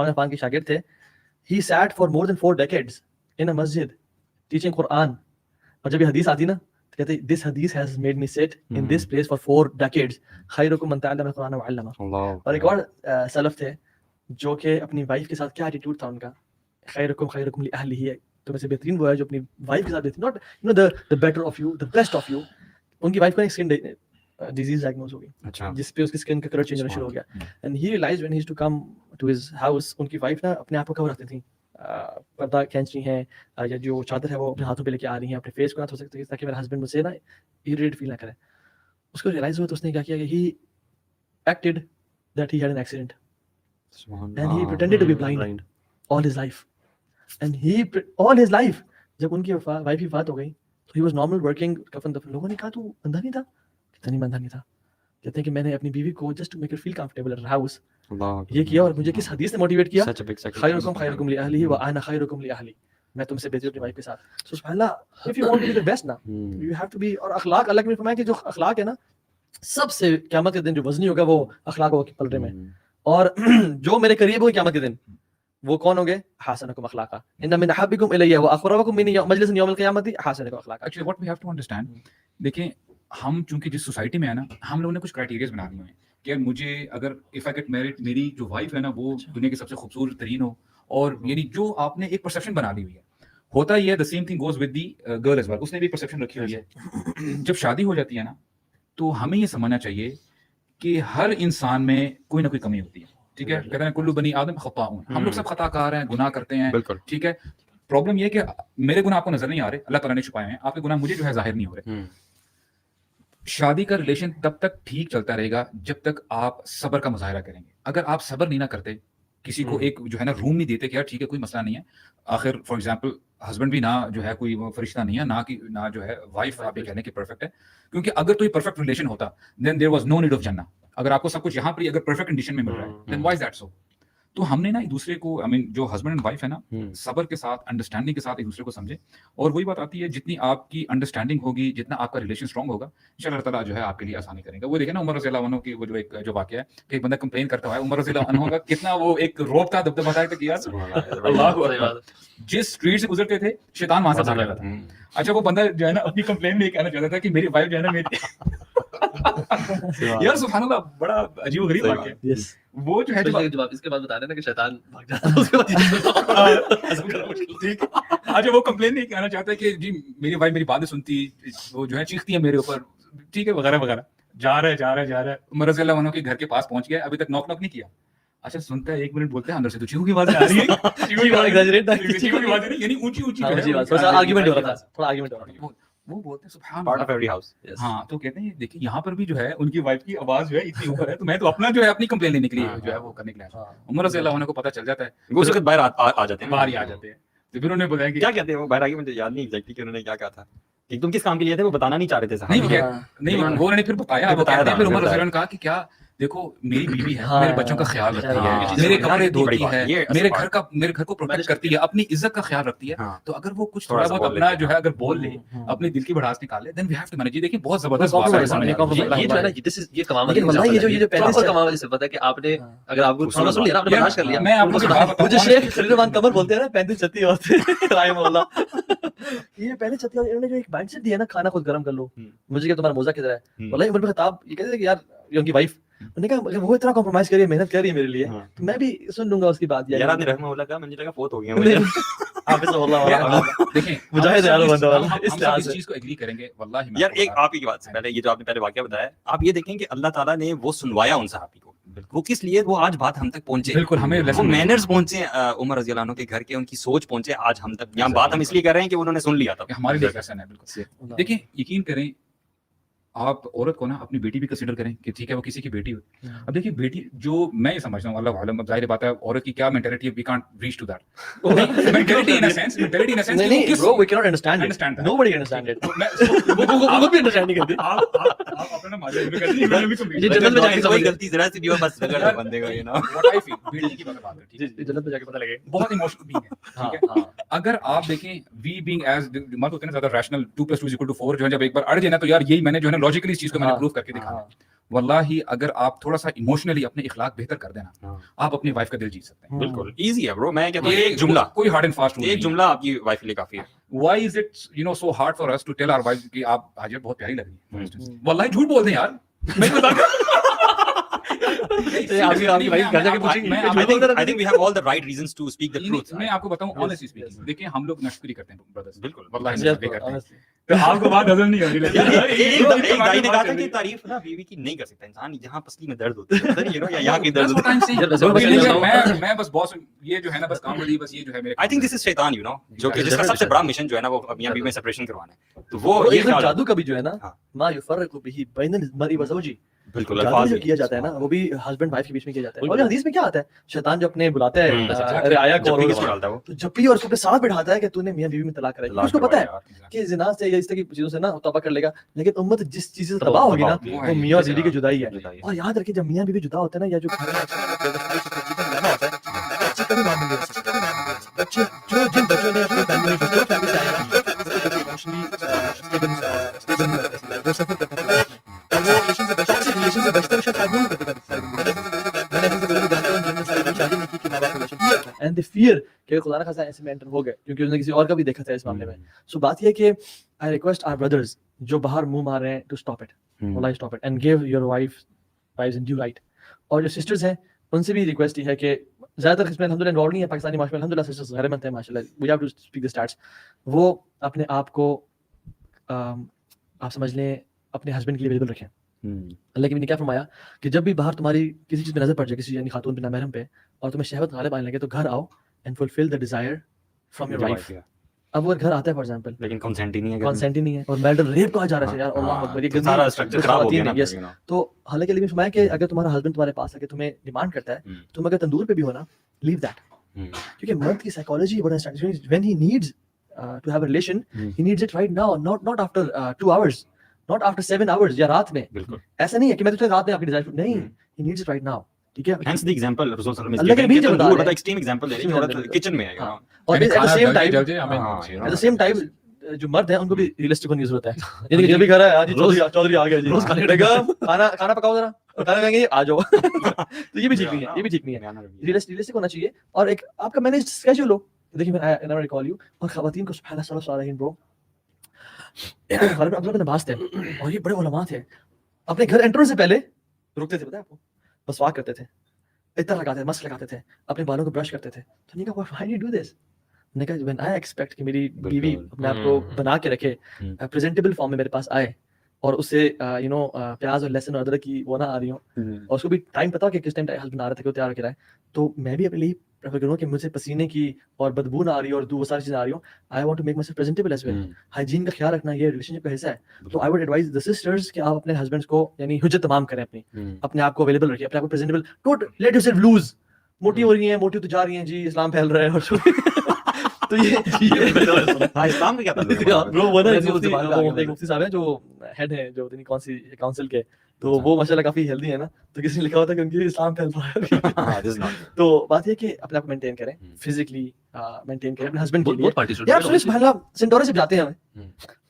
अफ़ान के शागिर्द थे. He sat for more than 4 decades इन अ मस्जिद टीचिंग कुरान. और जब ये हदीस आती ना तो कहते दिस हदीस has made me sit in this place for 4 decades. खैरुकुम मन तअल्लम अल-क़ुरान व अल्लमा. और एक और सलफ थे जो कि अपनी वाइफ के साथ क्या एटीट्यूड था उनका. खैरुकुम लि अहलिही. तुम्हें से बेहतरीन वो है जो अपनी वाइफ के साथ बेहतरीन, not you know the better of you, the best of you. उनकी वाइफ को एक स्किन डिजीज डायग्नोज हो गई, अच्छा. जिस पे उसकी स्किन का कलर चेंज होना शुरू हो गया. And he realized when he used to come to his house, उनकी वाइफ ना अपने आप को कवर रखती थी, पर्दा खींच रही हैं या जो चादर है वो अपने हाथों पे लेके आ रही हैं, अपने फेस को ना धो सकती ताकि मेरा हस्बैंड मुझसे ना इरिटेट फील ना करे. उसको रियलाइज हुआ तो उसने क्या किया कि he acted that he had an accident and he pretended to be blind all his life and all his life जब उनकी वाइफ की बात हो गई तो he was normal working कफन दफन लोगों ने कहा तू अंधा नहीं था कहता नहीं मैं अंधा नहीं था कहते हैं कि मैंने अपनी बीवी को just to make her feel comfortable at her house ये किया और मुझे किस हदीस ने मोटिवेट किया खैरुकुम li ahlihi wa ana khairukum li ahli मैं तुमसे बेहतर अपनी वाइफ के साथ सो सुभान Allah if you want to be the best ना यू हैव टू बी और अखलाक अल्लाह ने फरमाया कि जो अखलाक है ना सबसे क़यामत के दिन जो वजनी होगा वो अखलाक होगा कि पलटे में और जो मेरे करीब होंगे क़यामत के दिन वो कौन होंगे हासनकुम अखलाका इन्ना मिन अहब्बिकुम इलैया व अक़रबकुम मिन्नी मजलिसन यौमिल क़ियामती हासनकुम अखलाका actually what we have to understand, देखिए हम चूंकि जिस सोसाइटी में है ना, हम लोगों ने कुछ क्राइटेरियाज बना दिए हैं कि यार मुझे अगर इफ आई गेट मैरिड, मेरी जो वाइफ है ना वो दुनिया की सबसे खूबसूरत तरीन हो, और यानी जो आपने एक परसेप्शन बना ली हुई है, होता ही है the same thing goes with the girl as well, उसने भी एक परसेप्शन रखी हुई है। जब शादी हो जाती है ना तो हमें ये समझना चाहिए कि हर इंसान में कोई ना कोई कमी होती है, ठीक है। कहते हैं कुल्लु बनी आदम खताऊन, हम लोग सब खताकार हैं, गुनाह करते हैं, ठीक है। प्रॉब्लम ये है कि मेरे गुनाह आपको नजर नहीं आ रहे, अल्लाह ताला ने छुपाए हैं, आपके गुनाह मुझे जो है जाहिर नहीं हो रहे। शादी का रिलेशन तब तक ठीक चलता रहेगा जब तक आप सब्र का मुजाहिरा करेंगे। अगर आप सब्र नहीं ना करते, किसी को एक जो है ना रूम नहीं देते कि यार ठीक है कोई मसला नहीं है, आखिर फॉर एग्जांपल हस्बैंड भी ना जो है कोई फरिश्ता नहीं है, ना जो है वाइफ आप ये कहने की परफेक्ट है, क्योंकि अगर तो ये परफेक्ट रिलेशन होता then there was no need of जन्नत। अगर आपको सब कुछ यहाँ पर अगर परफेक्ट कंडीशन में मिल रहा है then why is that so? तो हमने ना एक दूसरे को, आई मीन जो हस्बैंड एंड वाइफ है ना, सब्र के साथ, अंडरस्टैंडिंग के साथ एक दूसरे को समझे। और वही बात आती है, जितनी आपकी अंडरस्टैंडिंग होगी, जितना आपका रिलेशन स्ट्रांग होगा, इंशाअल्लाह ताला जो है आपके लिए आसानी करेंगे। वो देखे ना उमर रज़ियल्लाहु अन्हु की वो जो एक जो वाकया है कि एक बंदा कंप्लेन करता है, उमर रज़ियल्लाहु अन्हु का कितना वो एक रोब का दबदबा था कि यार अल्लाहु अकबर, जिस स्ट्रीट से गुजरते थे शैतान वहां से भाग जाता था। अच्छा वो बंदा जो है ना अपनी कंप्लेन में कहना चाहता था कि मेरी वाइफ जो है ना मेरी यार सुभान अल्लाह, बड़ा अजीब गरीब वाकया है। वो जो है जब आप इसके बाद बता रहे ना कि शैतान भाग जाता है उसके बाद ठीक। अच्छा वो कंप्लेन नहीं कहना चाहता कि जी मेरी वाइफ मेरी बातें सुनती, वो जो है चीखती है मेरे ऊपर, ठीक है, वगैरह वगैरह। जा रहा है उमर रज़ियल्लाहु अन्हु के घर के पास पहुंच गया, अभी तक नॉक नहीं किया। अच्छा सुनता है, 1 मिनट बोलते हैं, अंदर से तो चीखू की आवाज़ आ रही है, चीखू की आवाज़ नहीं, यानी ऊंची थोड़ा आर्गुमेंट हो रहा था। वो बोलते हैं सुभान पार्ट ऑफ एवरी हाउस। हाँ, तो कहते हैं देखिए यहाँ पर भी जो है उनकी वाइफ की आवाज जो है इतनी ऊपर है, तो मैं तो अपना जो है अपनी कंप्लेन लेने के लिए जो है वो करने के लिए उमर रज़ियल्लाहु अन्हु को पता चल जाता है, वो उस वक्त बाहर आ जाते हैं, बाहर ही आ जाते हैं। तो फिर उन्होंने बताया कि क्या कहते हैं वो बाहर आके, मुझे याद नहीं एग्जैक्टली कि उन्होंने क्या कहा था कि तुम किस काम के लिए थे, वो बताना नहीं चाह रहे थे साहब। नहीं वो उन्होंने फिर बताया, फिर उमर रज़ियल्लाहु अन्हु ने कहा कि क्या देखो मेरी बीवी है, मेरे बच्चों का ख्याल रखती है, मेरे कपड़े धोती है, मेरे घर को प्रोटेक्ट करती है, अपनी इज्जत का ख्याल रखती है। तो अगर वो कुछ थोड़ा बहुत अपना जो है अगर बोल ले, अपने दिल की भड़ास निकाल ले, then we have to manage. देखिए बहुत जबरदस्त बात है, ये जो है ना ये कमाल है, वल्लाह ये जो पहले से कमाल से पता है कि आपने अगर आपको थोड़ा सुन लिया, आपने बर्दाश्त कर लिया। मैं आपको मुझे शेख खलीलुर कमर बोलते हैं ना 35 36 होते राहिमहुल्लाह, ये पहले 36 इन्होंने जो एक माइंडसेट दिया ना, खाना खुद गरम कर लो, मुझे क्या तुम्हारा मोजा किधर है, वल्लाहि उमर बिन खत्ताब ये कहते थे कि यार ये उनकी वाइफ, उन्होंने कहा अगर वो इतना कॉम्प्रोमाइज कर रही है, मेहनत कर रही है मेरे लिए, तो मैं भी सुन लूंगा उसकी बात। यार आपने रहमहुल्लाह कहा, मुझे लगा फोत हो गया मुझे। देखिए मुजाहिद यार बंदा वाला, इस चीज को एग्री करेंगे वल्लाहि। यार एक आप ही की बात से पहले, ये जो आपने पहले वाकया बताया, आप ये देखें कि अल्लाह ताला ने वो सुनवाया उन सहाबी को, वो किस लिए, वो आज बात हम तक पहुंचे, बिल्कुल हमें वो मैनर्स पहुंचे, उमर रज़ियल्लाहु अन्हु के घर के, उनकी सोच पहुंचे आज हम तक। यहाँ बात हम इसलिए कर रहे हैं कि उन्होंने सुन लिया था, हमारे लिए कैसा है। बिल्कुल देखिए, यकीन करें आप औरत को ना अपनी बेटी भी कंसीडर करें कि ठीक है वो किसी की बेटी हो। अब देखिए बेटी, जो मैं ये समझता हूँ, अल्लाह आलम, अब जाहिर बात है औरत की क्या मेंटालिटी है, we can't reach to that mentality in a sense नहीं bro, we can not understand it, nobody can understand it, वो भी अंडरस्टैंड नहीं करती। आप अपना माजूर भी करती हैं, भी ये जन्नत में जाके कोई समझ, गलती जरा सी भी हो बस रगड़ दो बंदे को, you know what I feel, बेटी की बात है, ठीक है, जी जन्नत में जाके पता लगे। बहुत इमोशनल बीइंग है, ठीक है। अगर आप देखें वी बीइंग एज मत होते हैं ज्यादा रैशनल, 2 + 2 = 4 जो है, जब एक बार अड़ जाए ना तो यार यही मैंने जो है ना लॉजिकली इस चीज को मैंने प्रूव करके दिखाया। वल्लाही अगर आप थोड़ा सा इमोशनली अपने इखलाक बेहतर कर देना, आप अपनी वाइफ का दिल जीत सकते हैं। बिल्कुल इजी है ब्रो, मैं कहता हूं एक जुमला, कोई हार्ड एंड फास्ट रूल, एक जुमला आपकी वाइफ के लिए काफी है। Why is it so hard for us to tell our wife कि आप हाजिर बहुत प्यारी लग रही है, वल्लाही झूठ बोल दें यार, मैं बता आपकी वाइफ घर जाके पूछेंगी, I think we have all the right reasons to speak the truth. मैं आपको बताऊं ऑनेस्टली स्पीकिंग, देखिए हम लोग नशकरी करते हैं ब्रदर्स, बिल्कुल वल्लाही नशकरी करते हैं। تو آپ کو بات ہضم نہیں ہو رہی ایک بھائی نے کہا تھا کہ تعریف نا بیوی کی نہیں کر سکتا انسان جہاں پسلی میں درد ہوتا ہے یہاں کی درد ہوتا ہے. میں بس باس یہ جو ہے نا بس کام والی بس یہ جو ہے میرے I think this is شیطان you know جو کہ جس کا سب سے بڑا مشن جو ہے نا وہ میاں بیوی میں سپریشن کروانا ہے. تو وہ یہ جادو کا بھی جو ہے نا ما یفرق به بین المرء وزوجه بالکل جادو الفاظ جو کیا جاتا ہے نا وہ بھی ہسبینڈ وائف کے بیچ میں کیا جاتا ہے. اور حدیث میں کیا آتا ہے شیطان جو اپنے بلاتا ہے رعایا کو اور جب بھی اور اس کو ساتھ بٹھاتا ہے کہ تو نے میاں بیوی میں طلاق کرائی, اس کو پتا ہے کہ زنا سے یا اس طرح کی چیزوں سے نا توبہ کر لے گا, لیکن امت جس چیز سے تباہ ہوگی نا وہ میاں اور بیوی کی جدائی ہے. اور یاد رکھیں جب میاں بیوی جدا ہوتے ہیں نا یا جو گھر میں ہوتا ہے بچے کبھی نارمل نہیں ہو سکتے. بچے جو جن بچوں نے اپنی فیملی سے آئے نا وہ سفر کرتے ہیں اور وہ ریلیشن سے بچتے ہیں, ریلیشن سے بچتے ہیں شاید نہیں کرتے اینڈ دی فیئر کہ خدا نہ خاصا ایسے میں انٹر ہو گئے کیونکہ انہوں نے کسی اور کا بھی دیکھا تھا اس معاملے میں. سو بات یہ ہے کہ آئی ریکویسٹ آور بردرز جو باہر منہ مار رہے ہیں ٹو اسٹاپ اٹ, واللہ stop it and give your wives in due right. اور جو سسٹرز ہیں ان سے بھی ریکویسٹ یہ ہے کہ زیادہ تر اس میں الحمدللہ انوالو نہیں ہے پاکستانی معاشرے میں, الحمدللہ سسٹرز غیر مند ہیں ماشاءاللہ, we have to speak the starts. وہ اپنے آپ کو آپ سمجھ لیں اپنے ہسبینڈ کے لیے اویلیبل رکھیں. اللہ کے بھی نے کیا فرمایا کہ جب بھی باہر تمہاری کسی چیز پہ نظر پڑ جائے, کسی یعنی خاتون پہ نامحرم پہ, اور تمہیں شہوت غالب آنے لگے تو گھر آؤ and fulfil the desire from your wife. اب وہ گھر آتا ہے فار ایگزامپل لیکن کنسنٹ ہی نہیں ہے, کانسینٹ ہی نہیں ہے اور میرٹل ریپ کہا جا رہا ہے یار, اللہ اکبر, یہ سارا اسٹرکچر خراب ہو گیا نا. یس تو حالانکہ علی نے فرمایا کہ اگر تمہارا ہسبینڈ تمہارے پاس آ کے تمہیں ڈیمانڈ کرتا ہے, تم اگر تندور پہ بھی ہو نا لیو دیٹ, کیونکہ مرد کی psychology when he needs to have a relation he needs it right now, not after 2 hours, not after 7 hours یا رات میں. ایسا نہیں ہے کہ میں تجھے رات میں آپ کی ڈیزائر نہیں, he needs it right now. ٹھیک ہے, hence the example رسول صلی اللہ اللہ کے نبی جو بتا رہے ہیں ایکسٹریم ایگزامپل دے رہے ہیں کہ کچن میں ہے اور at the same time جو مرد ہیں ان کو بھی ریئلسٹک ہونے کی ضرورت ہے. یعنی کہ جب بھی گھر ہے جی چودھری آ گیا جی روز کھانا پکاؤ ذرا, کھانا کہیں گے آ جاؤ, تو یہ بھی ٹھیک نہیں ہے, یہ بھی ٹھیک نہیں ہے. ریئلسٹک ہونا چاہیے اور ایک آپ کا مینیج اسکیجول ہو. دیکھیے میں ریکال یو اور خواتین کو سبحان اللہ صلی اللہ علیہ برو غالباً عبداللہ بن عباس تھے اور یہ بڑے علماء تھے, اپنے گھر انٹر سے پہلے رکتے تھے, پتہ ہے آپ کو, مسواک کرتے تھے, عطر لگاتے تھے, ماسک لگاتے تھے, اپنے بالوں کو برش کرتے تھے. تو نے کہا why do you do this؟ میں نے کہا when I expect کہ میری بیوی اپنے آپ کو بنا کے رکھے, پریزنٹیبل فارم میں میرے پاس آئے اور اس سے پیاز اور لہسن اور ادرک کی وہ نہ آ رہی ہوں, اور اس کو بھی ٹائم پتا کہ کس ٹائم ہسبینڈ آ رہا تھا کہ وہ تیار کرائے, تو میں بھی اپنے لیے پریفر کروں کہ مجھے پسینے کی اور بدبو نہ آ رہی ہو اور وہ ساری چیزیں آ رہی ہوں. I want to make myself presentable as well. Hygiene کا خیال رکھنا یہ ریلیشن شپ کا حصہ ہے. تو I would advise the sisters کہ آپ اپنے ہسبینڈس کو یعنی حجت تمام کریں, اپنے آپ کو اویلیبل رکھیں, اپنے آپ کو presentable, don't let yourself loose. موٹی ہو رہی ہیں, موٹی تو جا رہی ہیں جی, اسلام پھیل رہا ہے اور تو یہ اسلام کا کیا مفتی صاحب ہیں جو ہیڈ ہیں جو کون سی کاؤنسل کے, تو وہ ماشاءاللہ کافی ہیلدی ہے نا, تو کسی نے لکھا ہوتا ہے کہ ان کی اسلام پھیل رہا ہے. تو بات یہ کہ اپنے آپ کو مینٹین کریں, فزیکلی مینٹین کریں اپنے ہسبینڈ کے لیے. یار سنیش پہلا سینٹورا سے جاتے ہیں ہمیں,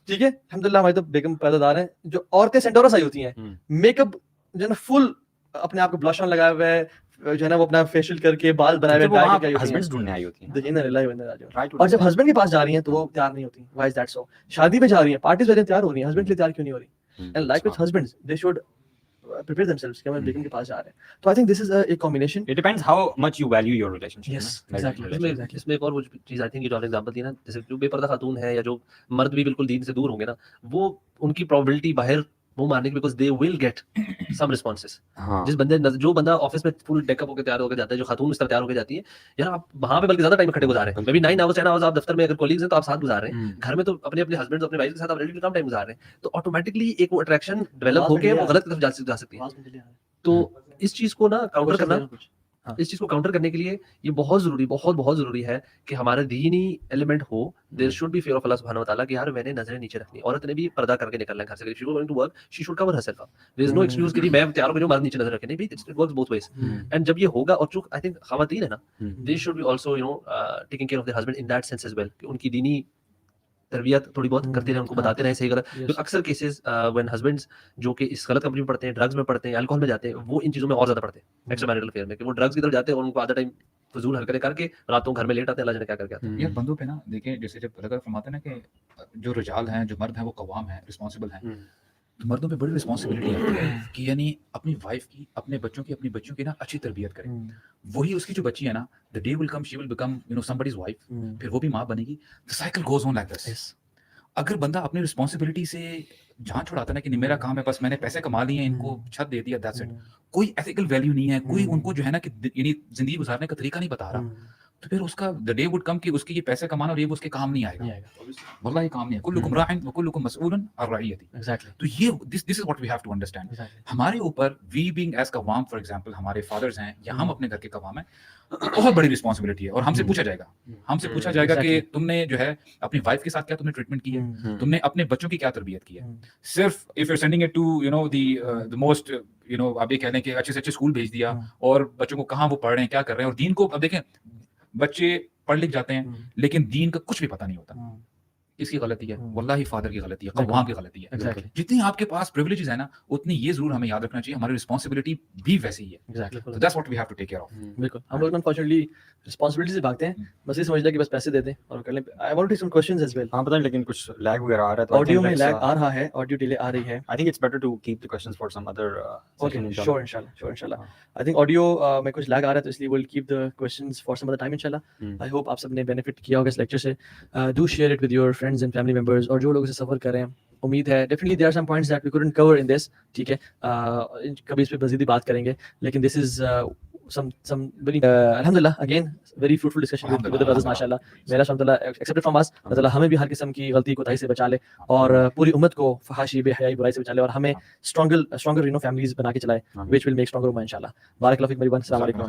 ٹھیک ہے الحمدللہ ہماری تو بیگم پیدا دار ہیں, جو عورتیں سینٹورا سے آئی ہوتی ہیں, میک اپ جو ہے نا فل اپنے آپ کو بلش آن لگائے ہوئے ہے, جو ہے نا وہ اپنا فیشیل کر کے بال بنائے ہوئے ہسبینڈ ڈھونڈنے آئی ہوتی ہیں, اور جب ہسبینڈ کے پاس جا رہی ہیں تو وہ تیار نہیں ہوتی. Why is that so? شادی پہ جا رہی ہیں, پارٹیز پہ تیار ہو رہی ہیں, ہسبینڈ کے لیے تیار کیوں نہیں ہو رہی؟ And like with husbands they should prepare themselves کہ ہم بیگم کے پاس جا رہے ہیں. تو I think this is a combination. It depends how much you value your relationship. Yes, exactly. اس میں ایک اور وہ چیز آئی تھنک جو آپ نے ایگزامپل دی نا, جیسے جو بے پردہ خاتون ہے یا جو مرد بھی بالکل دین سے دور ہوں گے نا, وہ ان کی پروبیبلٹی باہر منہ مارنے کی, because they will get some responses. جس بندے جو بندہ آفس میں فل ڈیک اپ ہو کے تیار ہو کے جاتا ہے, جو خاتون اس طرح تیار ہو کے جاتی ہے, یار آپ وہاں پہ بلکہ زیادہ ٹائم کھڑے گزارے ہیں, میں بھی 9 hours 10 hours آپ دفتر میں اگر کولیگز ہیں تو آپ ساتھ گزار رہے ہیں, گھر میں تو اپنے ہسبینڈ اپنے وائف کے ساتھ آپ ریلیٹیو کم ٹائم گزار رہے ہیں, تو آٹومیٹکلی ایک وہ اٹریکشن ڈیولپ ہو کے وہ غلط طرف جا سکتی ہے. تو اس چیز کو نا کاؤنٹر کرنا, اس چیز کو کاؤنٹر کرنے کے لیے یہ بہت ضروری, بہت ضروری ہے کہ ہمارا دینی ایلیمنٹ ہو. There should be fear of Allah سبحانہ وتعالیٰ کہ یار میں نے نظریں نیچے رکھنی, عورت نے بھی پردہ کر کے نکلنا ہے گھر سے, she going to work she should cover herself up. There is no excuse کہ میں تیار ہو گئی ہوں مرد نیچے نظر رکھے, نہیں بھائی, it works both ways. And جب یہ ہوگا, اور جو آئی تھنک خواتین ہے نا, they should be also taking care of their husband in that sense as well, کہ ان کی دینی تربیت تھوڑی بہت کرتے رہے, ان کو بتاتے رہے صحیح غلط. کیونکہ اکثر کیسز وین ہسبینڈز جو کہ اس غلط کمپنی میں پڑھتے ہیں, ڈرگز میں پڑھتے ہیں, الکوہل میں جاتے ہیں, وہ ان چیزوں میں اور زیادہ پڑھتے ہیں ایکسٹرا میریٹل افیئر میں, کہ وہ ڈرگز کی طرف جاتے ہیں اور ان کو آدھا ٹائم فضول حرکتیں کر کے راتوں گھر میں لیٹ آتے ہیں, اللہ جانے کیا کر کے آتے ہیں. یہ بندوں پہ نا دیکھیں, جیسے جب اللہ تعالیٰ فرماتے ہیں نا کہ جو رجال ہیں, جو مرد ہیں, وہ قوام ہیں, رسپانسبل ہیں, تو مردوں پہ بڑی رسپانسبلٹی ہے کہ یعنی اپنی وائف کی, اپنے بچوں کی نا اچھی تربیت کریں. وہی اس کی جو بچی ہے نا, the day will come she will become somebody's wife, پھر وہ بھی ماں بنے گی, the cycle goes on like this. अगर बंदा अपनी रिस्पॉन्सिबिलिटी से जान छुड़ाता ना कि नहीं मेरा काम है बस मैंने पैसे कमा लिए हैं इनको छत दे दिया दैट्स इट, कोई एथिकल वैल्यू नहीं है, कोई उनको जो है ना कि यानी जिंदगी गुजारने का तरीका नहीं बता रहा, तो फिर उसका द डे वुड कम कि उसके ये पैसे कमाना और ये उसके काम नहीं आएगा, वल्लाही काम नहीं है। कुल्लुकुम राइन व कुल्लुकुम मसऊलन अन रइयती। एग्जैक्टली तो ये this is what we have to understand. हमारे ऊपर वी बीइंग एज कवाम फॉर एग्जांपल हमारे फादर्स हैं या हम अपने घर के कवाम हैं, बहुत बड़ी रिस्पांसिबिलिटी है और हमसे पूछा जाएगा कि तुमने जो है अपनी वाइफ के साथ क्या तुमने ट्रीटमेंट की है, तुमने अपने बच्चों की क्या तरबियत की है। सिर्फ if you are sending it to you know the most you know आप ये कह लें कि अच्छे से अच्छे स्कूल भेज दिया और बच्चों को कहाँ वो पढ़ रहे हैं क्या कर रहे हैं, और दीन को अब देखें बच्चे पढ़ लिख जाते हैं लेकिन दीन का कुछ भी पता नहीं होता। किसकी गलती है? वल्लाही फादर की गलती है, कव्वाम की गलती है। Exactly. जितनी आपके पास प्रिविलेजेस है ना उतनी ये जरूर हमें याद रखना चाहिए हमारी रिस्पांसिबिलिटी भी वैसी ही है। Exactly So that's what we have to take care of. बिल्कुल हम लोग अनफॉर्चुनेटली रिस्पांसिबिलिटी से भागते हैं, बस ये समझते हैं कि बस पैसे दे दें और कर लें। I want to take some questions as well. हाँ पता नहीं लेकिन कुछ लैग वगैरह आ रहा है तो ऑडियो में लैग आ रहा है, ऑडियो डिले आ रही है। I think it's better to keep the questions for some other okay sure इंशाल्लाह। आई थिंक ऑडियो में कुछ लैग आ रहा है तो इसलिए will keep the questions for some other time इंशाल्लाह। आई होप आप सब ने बेनिफिट किया होगा इस लेक्चर से। Do share it with your friends and family members, और जो लोग इसे सफर कर रहे हैं उम्मीद है definitely there are some points that we couldn't cover in this, ठीक है कभी इस पे मज़ीद बात करेंगे, लेकिन this is some very alhamdulillah again very fruitful discussion with the brothers mashallah. मेरा alhamdulillah accepted from us, अल्लाह हमें भी हर किस्म की गलती कोताही से बचा ले और पूरी उम्मत को फहाशी बेहयाई बुराई से बचा ले और हमें stronger families बना के चलाए which will make stronger ummah inshallah. Barak Allah Feke मेरी बहन, अस्सलाम वालेकुम।